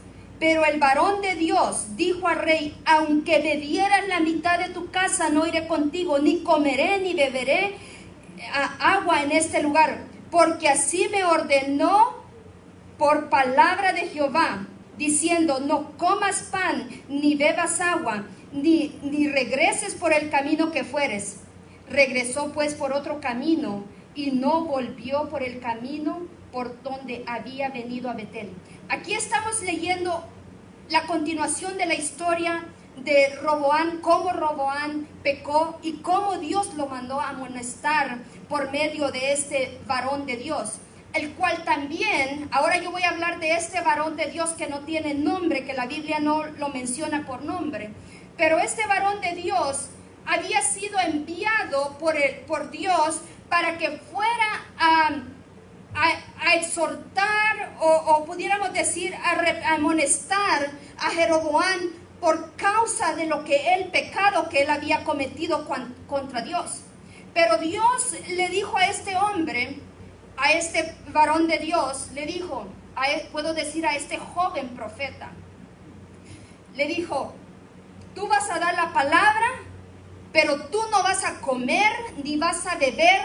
Pero el varón de Dios dijo al rey: aunque me dieras la mitad de tu casa, no iré contigo, ni comeré ni beberé agua en este lugar, porque así me ordenó por palabra de Jehová. diciendo: no comas pan, ni bebas agua, ni regreses por el camino que fueres. Regresó pues por otro camino, y no volvió por el camino por donde había venido a Betel. Aquí estamos leyendo la continuación de la historia de Roboam, cómo Roboam pecó y cómo Dios lo mandó a amonestar por medio de este varón de Dios, el cual también, ahora yo voy a hablar de este varón de Dios que no tiene nombre, que la Biblia no lo menciona por nombre, pero este varón de Dios había sido enviado por Dios para que fuera a exhortar o pudiéramos decir a amonestar a Jeroboam por causa de lo que el pecado que él había cometido contra Dios. Pero Dios le dijo a este hombre, a este varón de Dios, le dijo, puedo decir a este joven profeta, le dijo: tú vas a dar la palabra, pero tú no vas a comer, ni vas a beber,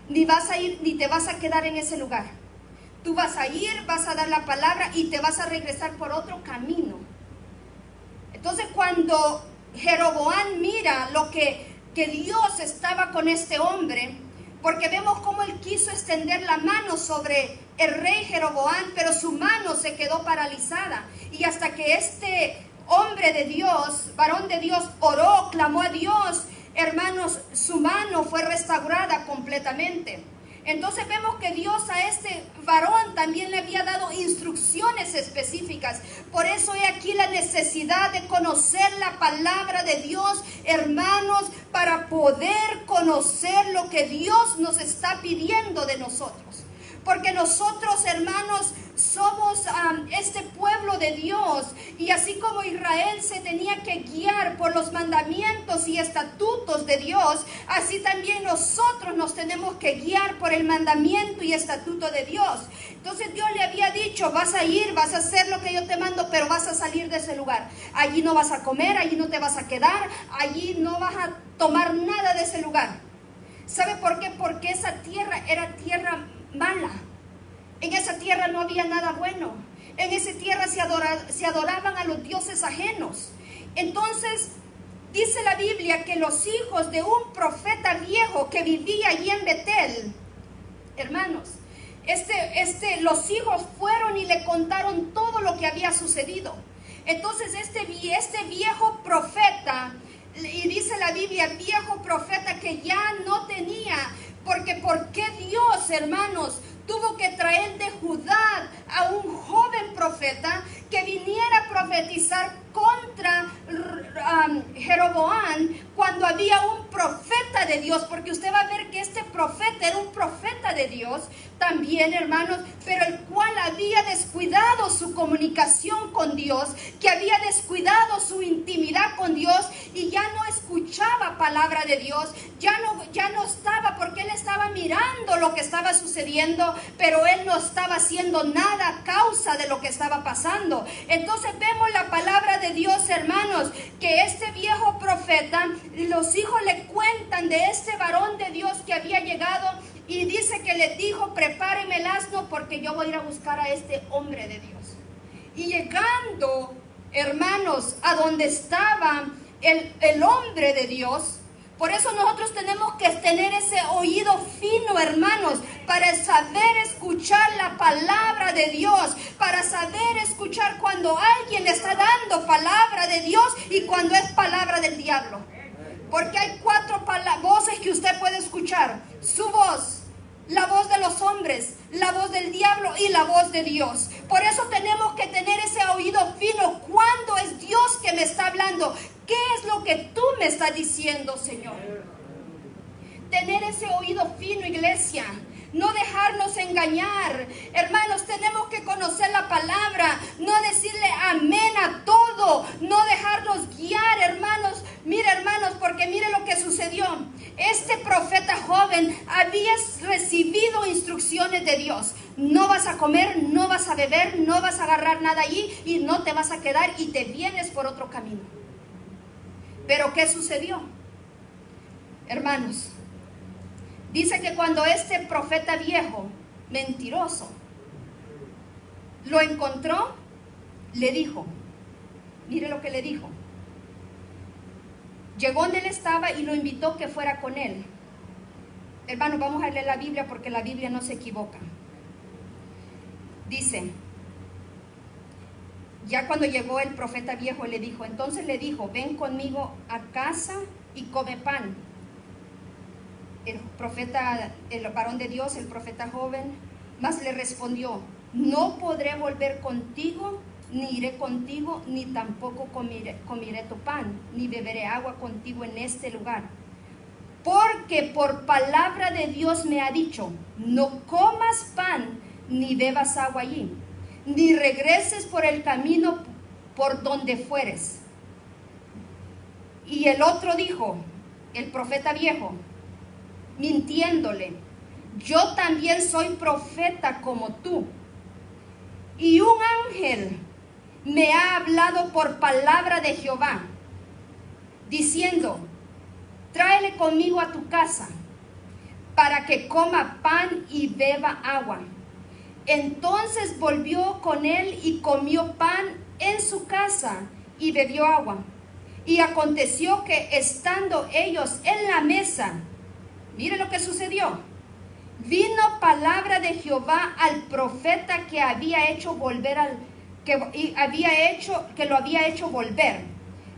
ni vas a ir, ni te vas a quedar en ese lugar. Tú vas a ir, vas a dar la palabra y te vas a regresar por otro camino. Entonces, cuando Jeroboam mira lo que Dios estaba con este hombre, porque vemos cómo él quiso extender la mano sobre el rey Jeroboam, pero su mano se quedó paralizada. Y hasta que este hombre de Dios, varón de Dios, oró, clamó a Dios, hermanos, su mano fue restaurada completamente. Entonces vemos que Dios a este varón también le había dado instrucciones específicas. Por eso hay aquí la necesidad de conocer la palabra de Dios, hermanos, para poder conocer lo que Dios nos está pidiendo de nosotros. Porque nosotros, hermanos, somos este pueblo de Dios, y así como Israel se tenía que guiar por los mandamientos y estatutos de Dios, así también nosotros nos tenemos que guiar por el mandamiento y estatuto de Dios. Entonces Dios le había dicho: vas a ir, vas a hacer lo que yo te mando, pero vas a salir de ese lugar. Allí no vas a comer, allí no te vas a quedar, allí no vas a tomar nada de ese lugar. ¿Sabe por qué? Porque esa tierra era tierra mala. En esa tierra no había nada bueno. En esa tierra se adoraban a los dioses ajenos. Entonces, dice la Biblia que los hijos de un profeta viejo que vivía allí en Betel, hermanos, los hijos fueron y le contaron todo lo que había sucedido. Entonces, este viejo profeta, y dice la Biblia, viejo profeta que ya no tenía, porque ¿por qué Dios, hermanos, tuvo que traer de Judá a un joven profeta que viniera a profetizar contra Jeroboam cuando había un profeta de Dios? Porque usted va a ver que este profeta era un profeta de Dios también, hermanos, pero el cual había descuidado su comunicación con Dios, que había descuidado su intimidad con Dios y ya no escuchaba palabra de Dios, ya no estaba, porque él estaba mirando lo que estaba sucediendo, pero él no estaba haciendo nada a causa de lo que estaba pasando. Entonces vemos la palabra de Dios, hermanos, que este viejo profeta, los hijos le cuentan de este varón de Dios que había llegado, y dice que les dijo: prepárenme el asno porque yo voy a ir a buscar a este hombre de Dios. Y llegando, hermanos, a donde estaba el hombre de Dios, por eso nosotros tenemos que tener ese oído fino, hermanos, para saber escuchar la palabra de Dios, para saber escuchar cuando alguien está dando palabra de Dios y cuando es palabra del diablo. Porque hay 4 voces que usted puede escuchar: su voz, la voz de los hombres, la voz del diablo y la voz de Dios. Por eso tenemos que tener ese oído fino. ¿Cuándo es Dios que me está hablando? ¿Qué es lo que tú me estás diciendo, Señor? Tener ese oído fino, iglesia. No dejarnos engañar. Hermanos, tenemos que conocer la palabra. No decirle amén a todo. No dejarnos guiar, hermanos. Mire, hermanos, porque mire lo que sucedió. Este profeta joven había recibido instrucciones de Dios. No vas a comer, no vas a beber, no vas a agarrar nada allí y no te vas a quedar y te vienes por otro camino. Pero ¿qué sucedió? Hermanos, dice que cuando este profeta viejo, mentiroso, lo encontró, le dijo, mire lo que le dijo. Llegó donde él estaba y lo invitó que fuera con él. Hermanos, vamos a leer la Biblia porque la Biblia no se equivoca. Dice, ya cuando llegó el profeta viejo le dijo, entonces le dijo, ven conmigo a casa y come pan. El profeta, el varón de Dios, el profeta joven, mas le respondió, no podré volver contigo, ni iré contigo, ni tampoco comeré tu pan, ni beberé agua contigo en este lugar. Porque por palabra de Dios me ha dicho, no comas pan, ni bebas agua allí, ni regreses por el camino por donde fueres. Y el otro dijo, el profeta viejo, mintiéndole, yo también soy profeta como tú. Y un ángel me ha hablado por palabra de Jehová, diciendo, tráele conmigo a tu casa, para que coma pan y beba agua. Entonces volvió con él y comió pan en su casa y bebió agua. Y aconteció que estando ellos en la mesa, mire lo que sucedió. Vino palabra de Jehová al profeta que había hecho volver que lo había hecho volver.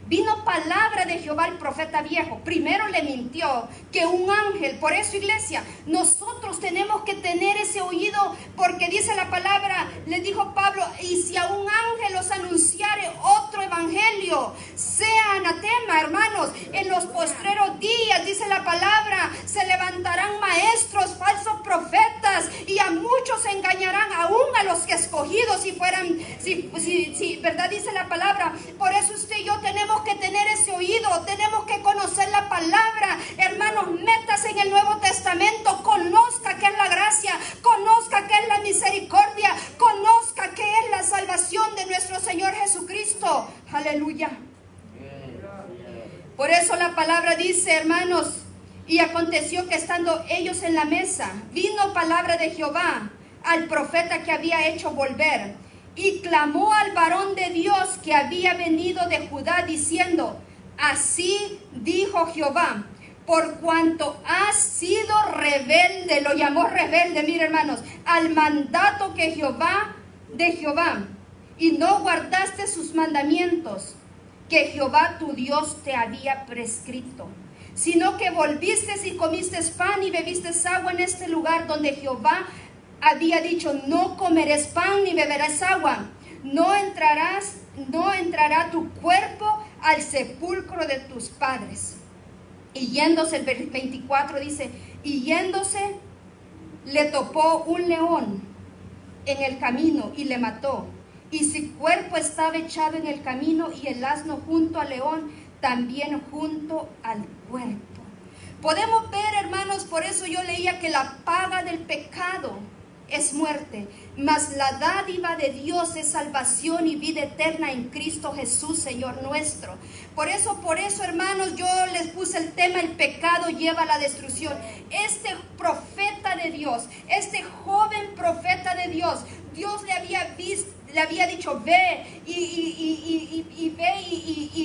Vino palabra de Jehová al profeta viejo. Primero le mintió que un ángel. Por eso, iglesia, nosotros tenemos que tener ese oído, porque dice la palabra, le dijo Pablo, y si a un ángel os anunciare otro evangelio, sea anatema, hermanos. En los postreros días, dice la palabra, se levantarán maestros, falsos profetas, y a muchos engañarán, aún a los escogidos, si verdad dice la palabra. Por eso usted y yo tenemos que tener ese oído, tenemos que conocer la palabra. Hermanos, métase en el Nuevo Testamento, conozca qué es la gracia, conozca qué es la misericordia, conozca qué es la salvación de nuestro Señor Jesucristo. Aleluya. Por eso la palabra dice, hermanos, y aconteció que estando ellos en la mesa, vino palabra de Jehová al profeta que había hecho volver. Y clamó al varón de Dios que había venido de Judá, diciendo, así dijo Jehová, por cuanto has sido rebelde, lo llamó rebelde, mire hermanos, al mandato de Jehová, y no guardaste sus mandamientos, que Jehová tu Dios te había prescrito, sino que volviste y comiste pan y bebiste agua en este lugar donde Jehová había dicho, no comerás pan ni beberás agua, no entrará tu cuerpo al sepulcro de tus padres. Y yéndose, el 24 dice, y yéndose le topó un león en el camino y le mató. Y su cuerpo estaba echado en el camino y el asno junto al león, también junto al cuerpo. Podemos ver, hermanos, por eso yo leía que la paga del pecado es muerte, mas la dádiva de Dios es salvación y vida eterna en Cristo Jesús, Señor nuestro. Por eso, hermanos, yo les puse el tema, el pecado lleva a la destrucción. Este profeta de Dios, este joven profeta de Dios, Dios le había dicho, ve y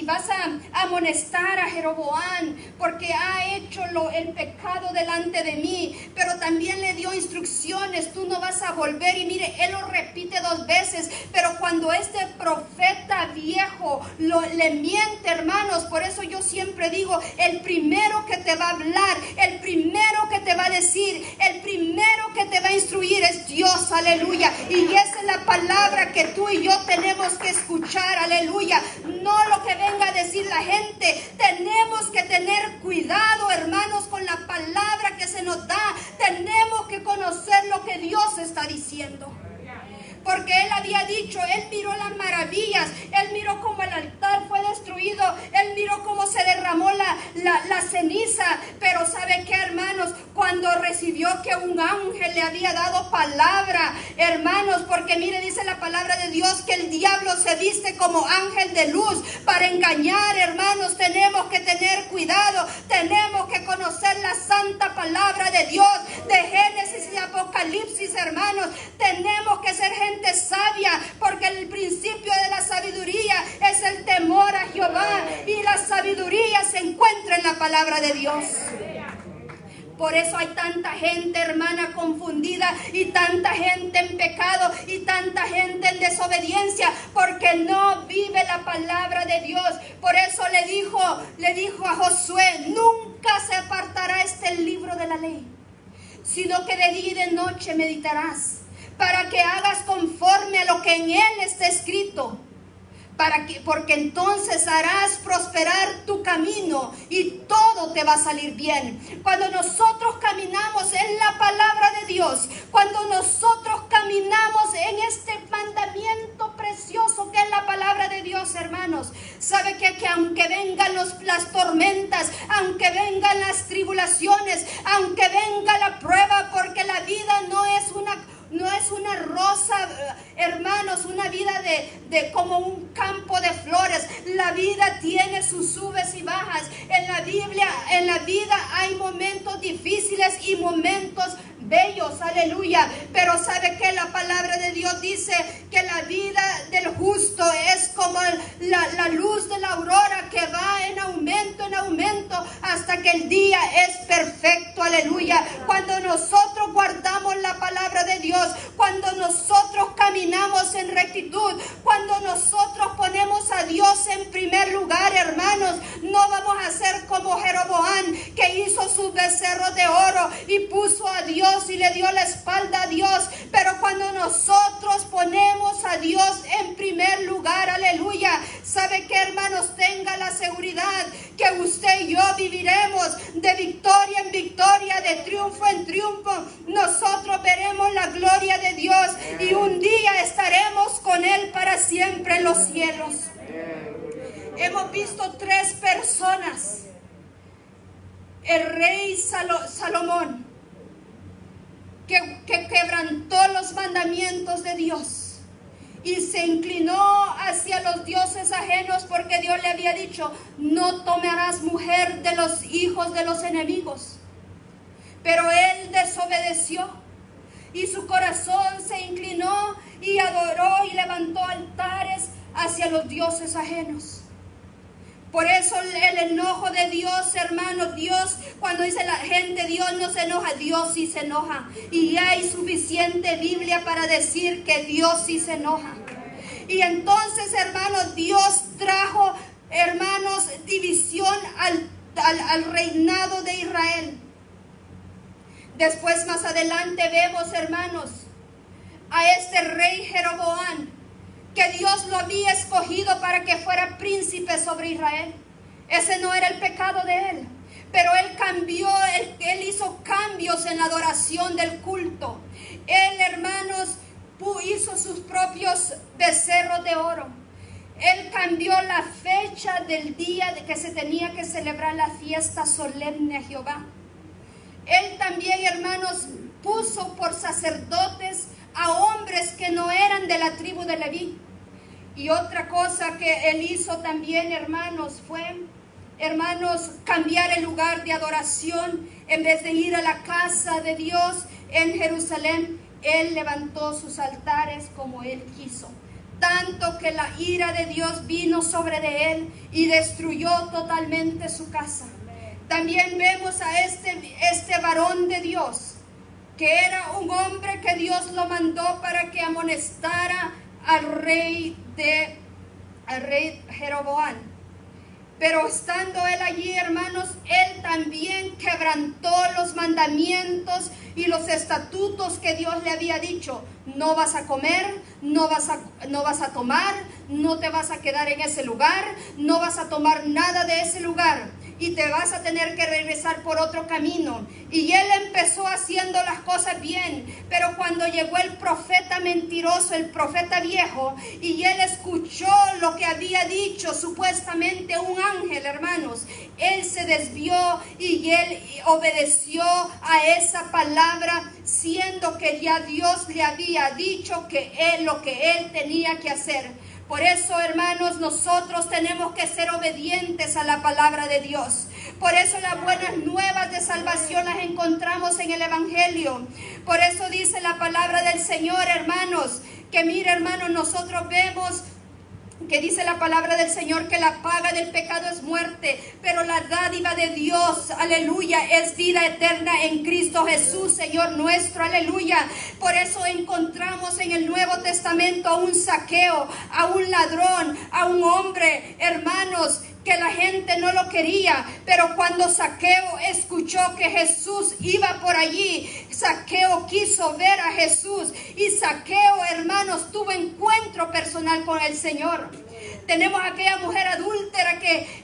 vas a amonestar a Jeroboam porque ha hecho el pecado delante de mí. Pero también le dio instrucciones, tú no vas a volver. Y mire, él lo repite 2 veces. Pero cuando este profeta viejo le miente, hermanos, por eso yo siempre digo, el primero que te va a hablar, el primero que te va a decir, el primero que te va a instruir es Dios, aleluya. Y esa es la palabra que tú y yo tenemos que escuchar, aleluya, no lo que venga a decir la gente. Tenemos que tener cuidado, hermanos, con la palabra que se nos da. Tenemos que conocer lo que Dios está diciendo. Porque él había dicho, él miró las maravillas, él miró cómo el altar fue destruido, él miró cómo se derramó la ceniza. Pero ¿sabe qué, hermanos? Cuando recibió que un ángel le había dado palabra, hermanos, porque mire, dice la palabra de Dios que el diablo se viste como ángel de luz para engañar, hermanos. Tenemos que tener cuidado, tenemos que conocer la santa palabra de Dios, de Génesis y Apocalipsis, hermanos. Tenemos que ser gente sabia, porque el principio de la palabra de Dios. Por eso hay tanta gente, hermana, confundida y tanta gente en pecado y tanta gente en desobediencia, porque no vive la palabra de Dios. Por eso le dijo a Josué: nunca se apartará este libro de la ley, sino que de día y de noche meditarás, para que hagas conforme a lo que en él está escrito. Porque entonces harás prosperar tu camino y todo te va a salir bien. Cuando nosotros caminamos en la palabra de Dios, cuando nosotros caminamos en este mandamiento precioso que es la palabra de Dios, hermanos, sabe que aunque vengan las tormentas, aunque vengan las tribulaciones, aunque venga la prueba, porque la vida no es una rosa, hermanos, una vida de como un campo de flores. La vida tiene sus subes y bajas. En la vida hay momentos difíciles y momentos bellos, aleluya. Pero sabe que la palabra de Dios dice que la vida del justo es como la luz de la aurora, que va en aumento hasta que el día es perfecto, aleluya. Cuando nosotros guardamos la palabra de Dios, cuando nosotros caminamos en rectitud, cuando nosotros ponemos a Dios en primer lugar, hermanos, no vamos a ser como Jeroboam, que hizo sus becerros de oro y puso a Dios y le dio la espalda a Dios. Pero cuando nosotros ponemos a Dios en primer lugar, aleluya, ¿sabe qué, hermanos? Tenga la seguridad que usted y yo viviremos de victoria en victoria, de triunfo en triunfo. Nosotros veremos la gloria de Dios y un día estaremos con Él para siempre en los cielos. Hemos visto 3 personas. El rey Salomón, que quebrantó los mandamientos de Dios y se inclinó hacia los dioses ajenos, porque Dios le había dicho: no tomarás mujer de los hijos de los enemigos. Pero él desobedeció y su corazón se inclinó y adoró y levantó altares hacia los dioses ajenos. Por eso el enojo de Dios, hermanos, Dios, cuando dice la gente Dios no se enoja, Dios sí se enoja. Y hay suficiente Biblia para decir que Dios sí se enoja. Y entonces, hermanos, Dios trajo, hermanos, división al reinado de Israel. Después, más adelante, vemos, hermanos, a este rey Jeroboam, que Dios lo había escogido para que fuera príncipe sobre Israel. Ese no era el pecado de él, pero él cambió, él hizo cambios en la adoración del culto. Él, hermanos, hizo sus propios becerros de oro. Él cambió la fecha del día de que se tenía que celebrar la fiesta solemne a Jehová. Él también, hermanos, puso por sacerdotes a hombres que no eran de la tribu de Leví. Y otra cosa que él hizo también, hermanos, fue, hermanos, cambiar el lugar de adoración. En vez de ir a la casa de Dios en Jerusalén, él levantó sus altares como él quiso. Tanto que la ira de Dios vino sobre de él y destruyó totalmente su casa. También vemos a este varón de Dios, que era un hombre que Dios lo mandó para que amonestara al rey Jeroboam. Pero estando él allí, hermanos, él también quebrantó los mandamientos y los estatutos que Dios le había dicho. No vas a comer, no vas a tomar, no te vas a quedar en ese lugar, no vas a tomar nada de ese lugar. Y te vas a tener que regresar por otro camino. Y él empezó haciendo las cosas bien. Pero cuando llegó el profeta mentiroso, el profeta viejo, y él escuchó lo que había dicho supuestamente un ángel, hermanos, él se desvió y él obedeció a esa palabra, siendo que ya Dios le había dicho que lo que él tenía que hacer. Por eso, hermanos, nosotros tenemos que ser obedientes a la palabra de Dios. Por eso las buenas nuevas de salvación las encontramos en el Evangelio. Por eso dice la palabra del Señor, hermanos, que mire, hermanos, nosotros vemos que dice la palabra del Señor que la paga del pecado es muerte, pero la dádiva de Dios, aleluya, es vida eterna en Cristo Jesús, Señor nuestro, aleluya. Por eso encontramos en el Nuevo Testamento a un Zaqueo, a un ladrón, a un hombre, hermanos, que la gente no lo quería, pero cuando Zaqueo escuchó que Jesús iba por allí, Zaqueo quiso ver a Jesús y Zaqueo, hermanos, tuvo encuentro personal con el Señor. Tenemos aquella mujer adúltera que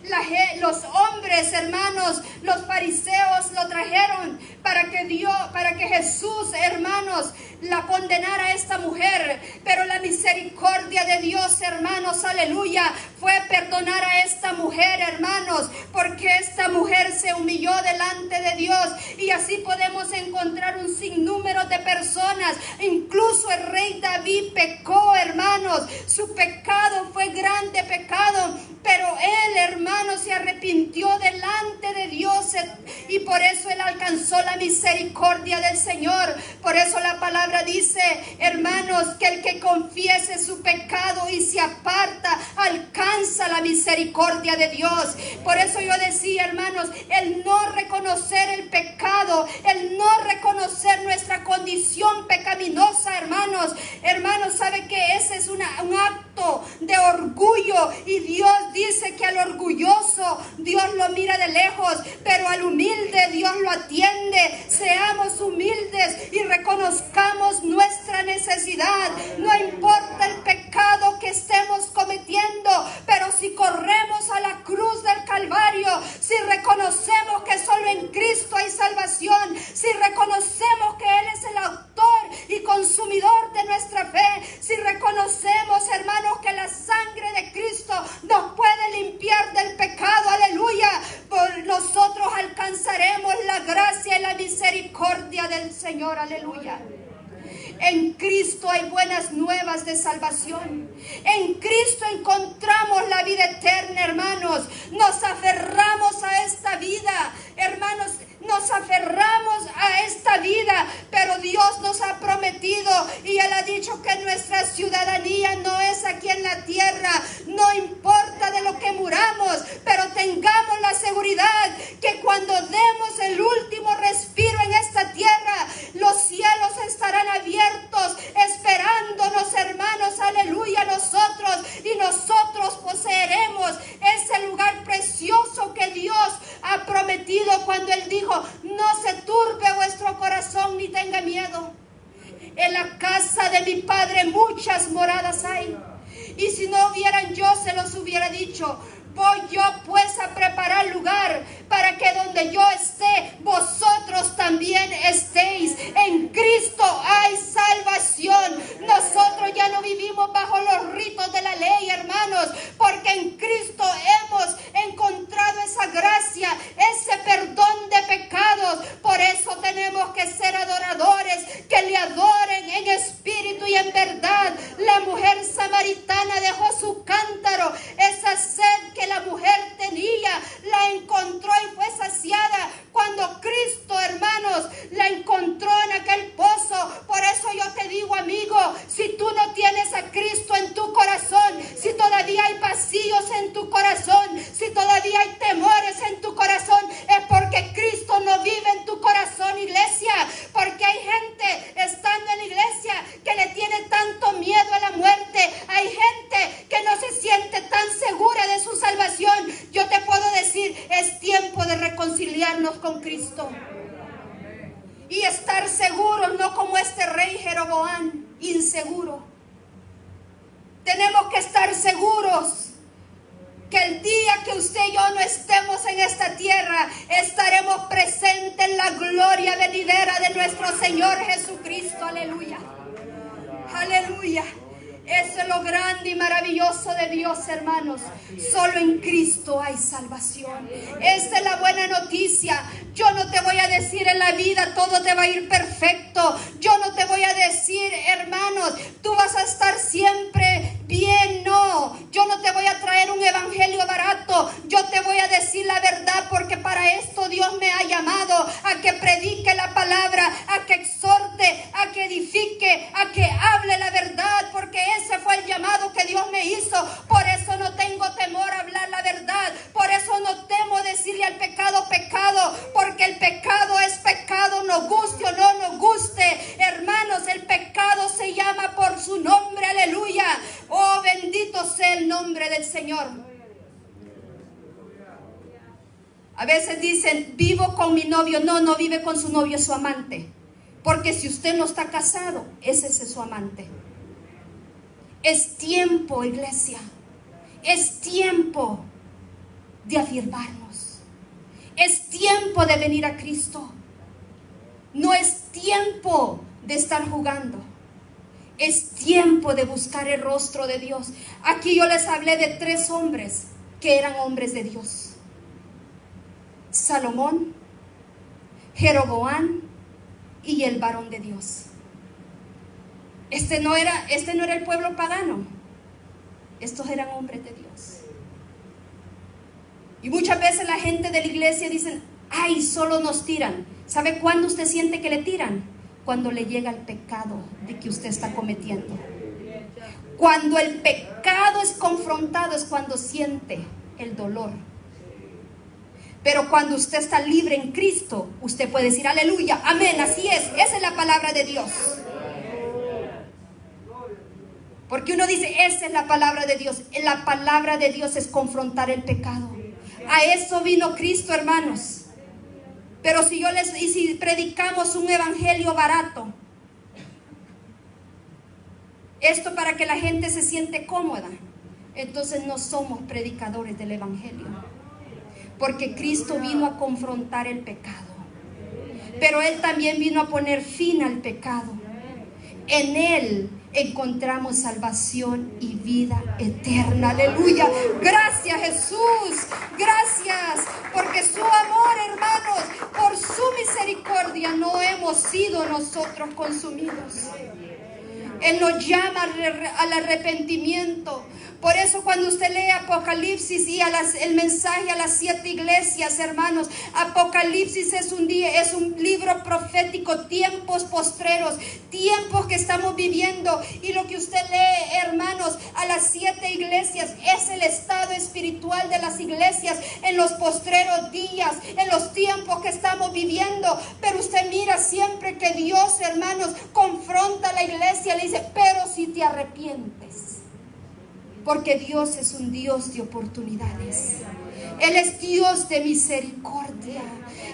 los hombres, hermanos, los fariseos lo trajeron para que Jesús, hermanos, la condenara a esta mujer. Pero la misericordia de Dios, hermanos, aleluya, fue perdonar a esta mujer, hermanos, porque esta mujer se humilló delante de Dios. Y así podemos encontrar un sinnúmero de personas. Incluso el rey David pecó, hermanos. Su pecado fue grande pecado, pero él, hermanos, se arrepintió delante de Dios y por eso él alcanzó la misericordia del Señor. Por eso la palabra dice, hermanos, que el que confiese su pecado y se aparta alcanza la misericordia de Dios. Por eso yo decía, hermanos, el no reconocer el pecado, el no reconocer nuestra condición pecaminosa, hermanos, sabe que ese es un acto de orgullo, y Dios dice que al orgulloso Dios lo mira de lejos, pero al humilde Dios lo atiende. Seamos humildes y reconozcamos nuestra necesidad. No importa el pecado que estemos cometiendo, pero si corremos a la cruz del Calvario, si reconocemos que solo en Cristo hay salvación, si reconocemos que Él es el autor y consumidor de nuestra fe, si reconocemos, hermanos, que la sangre de Cristo nos puede limpiar del pecado, aleluya, nosotros alcanzaremos la gracia y la misericordia del Señor, aleluya. En Cristo hay buenas nuevas de salvación. En Cristo encontramos la vida eterna, hermanos. Nos aferramos a esta vida, hermanos. Nos aferramos a esta vida, pero Dios nos ha prometido y Él ha dicho que nuestra ciudadanía no es aquí en la tierra. No importa de lo que muramos, pero tengamos la seguridad que cuando demos el último respiro en esta tierra, los cielos estarán abiertos, esperándonos, hermanos, aleluya, nosotros, y nosotros poseeremos ese lugar precioso que Dios ha prometido cuando Él dijo: no se turbe vuestro corazón ni tenga miedo. En la casa de mi Padre muchas moradas hay. Y si no hubieran, yo se los hubiera dicho. Voy yo pues a preparar lugar para que donde yo esté, vosotros también estéis. En Cristo hay salvación. Nosotros ya no vivimos bajo los ritos de la ley, hermanos, porque en Cristo hemos encontrado esa gracia, ese perdón de pecados. Por eso tenemos que ser adoradores, que le adoren en espíritu y en verdad. La mujer samaritana dejó su cántaro, esa sed que la mujer tenía, la encontró y fue saciada cuando Cristo, hermanos, la encontró en aquel pozo. Por eso yo te digo, amigo, si tú no tienes a Cristo en tu corazón, si todavía hay vacíos en tu corazón, si todavía hay temores en tu corazón, es porque Cristo no vive en tu corazón, iglesia. Porque hay gente estando en la iglesia que le tiene tanto miedo a la muerte. Hay gente que no se siente tan segura de su salvación. Yo te puedo decir, es tiempo de reconciliarnos con Cristo y estar seguros, no como este rey Jeroboam, inseguro. Tenemos que estar seguros que el día que usted y yo no estemos en esta tierra, estaremos presentes en la gloria venidera de nuestro Señor Jesucristo. Aleluya, aleluya. Eso es lo grande y maravilloso de Dios, hermanos. Solo en Cristo hay salvación. Esta es la buena noticia. Yo no te voy a decir en la vida todo te va a ir perfecto. Yo no te voy a decir, hermanos, tú vas a estar siempre bien. No, yo no te voy a traer un evangelio barato. Yo te voy a decir la verdad, porque para esto Dios me ha llamado, a que predique la palabra, a que exhorte, a que edifique, a que hable la verdad, porque ese fue el llamado que Dios me hizo. Por A veces dicen, vivo con mi novio. No, no vive con su novio, es su amante. Porque si usted no está casado, ese es su amante. Es tiempo, iglesia. Es tiempo de afirmarnos. Es tiempo de venir a Cristo. No es tiempo de estar jugando. Es tiempo de buscar el rostro de Dios. Aquí yo les hablé de 3 hombres que eran hombres de Dios: Salomón, Jeroboam y el varón de Dios. Este no era el pueblo pagano. Estos eran hombres de Dios. Y muchas veces la gente de la iglesia dicen, ay, solo nos tiran. ¿Sabe cuándo usted siente que le tiran? Cuando le llega el pecado de que usted está cometiendo. Cuando el pecado es confrontado es cuando siente el dolor. Pero cuando usted está libre en Cristo, usted puede decir, aleluya, amén, así es. Esa es la palabra de Dios. Porque uno dice, esa es la palabra de Dios. La palabra de Dios es confrontar el pecado. A eso vino Cristo, hermanos. Pero si predicamos un evangelio barato, esto para que la gente se siente cómoda, entonces no somos predicadores del evangelio. Porque Cristo vino a confrontar el pecado. Pero Él también vino a poner fin al pecado. En Él encontramos salvación y vida eterna. Aleluya. Gracias, Jesús. Gracias. Porque su amor, hermanos, por su misericordia no hemos sido nosotros consumidos. Él nos llama al arrepentimiento. Por eso cuando usted lee Apocalipsis y el mensaje a las 7 iglesias, hermanos, Apocalipsis es un libro profético, tiempos postreros, tiempos que estamos viviendo. Y lo que usted lee, hermanos, a las 7 iglesias es el estado espiritual de las iglesias en los postreros días, en los tiempos que estamos viviendo. Pero usted mira siempre que Dios, hermanos, confronta a la iglesia, le dice, pero si te arrepientes. Porque Dios es un Dios de oportunidades. Él es Dios de misericordia.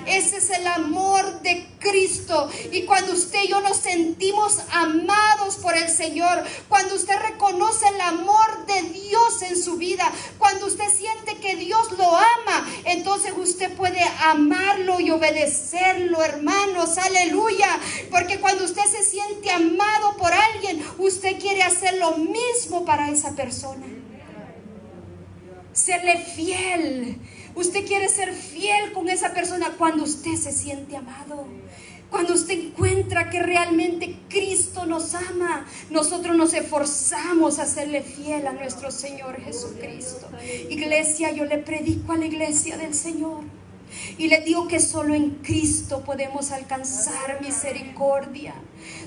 Ese es el amor de Cristo. Y cuando usted y yo nos sentimos amados por el Señor, cuando usted reconoce el amor de Dios en su vida, cuando usted siente que Dios lo ama, entonces usted puede amarlo y obedecerlo, hermanos. Aleluya. Porque cuando usted se siente amado por alguien, usted quiere hacer lo mismo para esa persona. Serle fiel. Usted quiere ser fiel con esa persona cuando usted se siente amado. Cuando usted encuentra que realmente Cristo nos ama, nosotros nos esforzamos a serle fiel a nuestro Señor Jesucristo. Iglesia, yo le predico a la iglesia del Señor y le digo que solo en Cristo podemos alcanzar misericordia.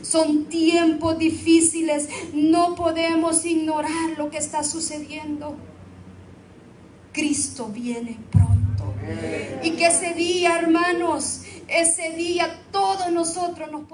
Son tiempos difíciles, no podemos ignorar lo que está sucediendo. Cristo viene pronto. Y que ese día, hermanos, ese día todos nosotros nos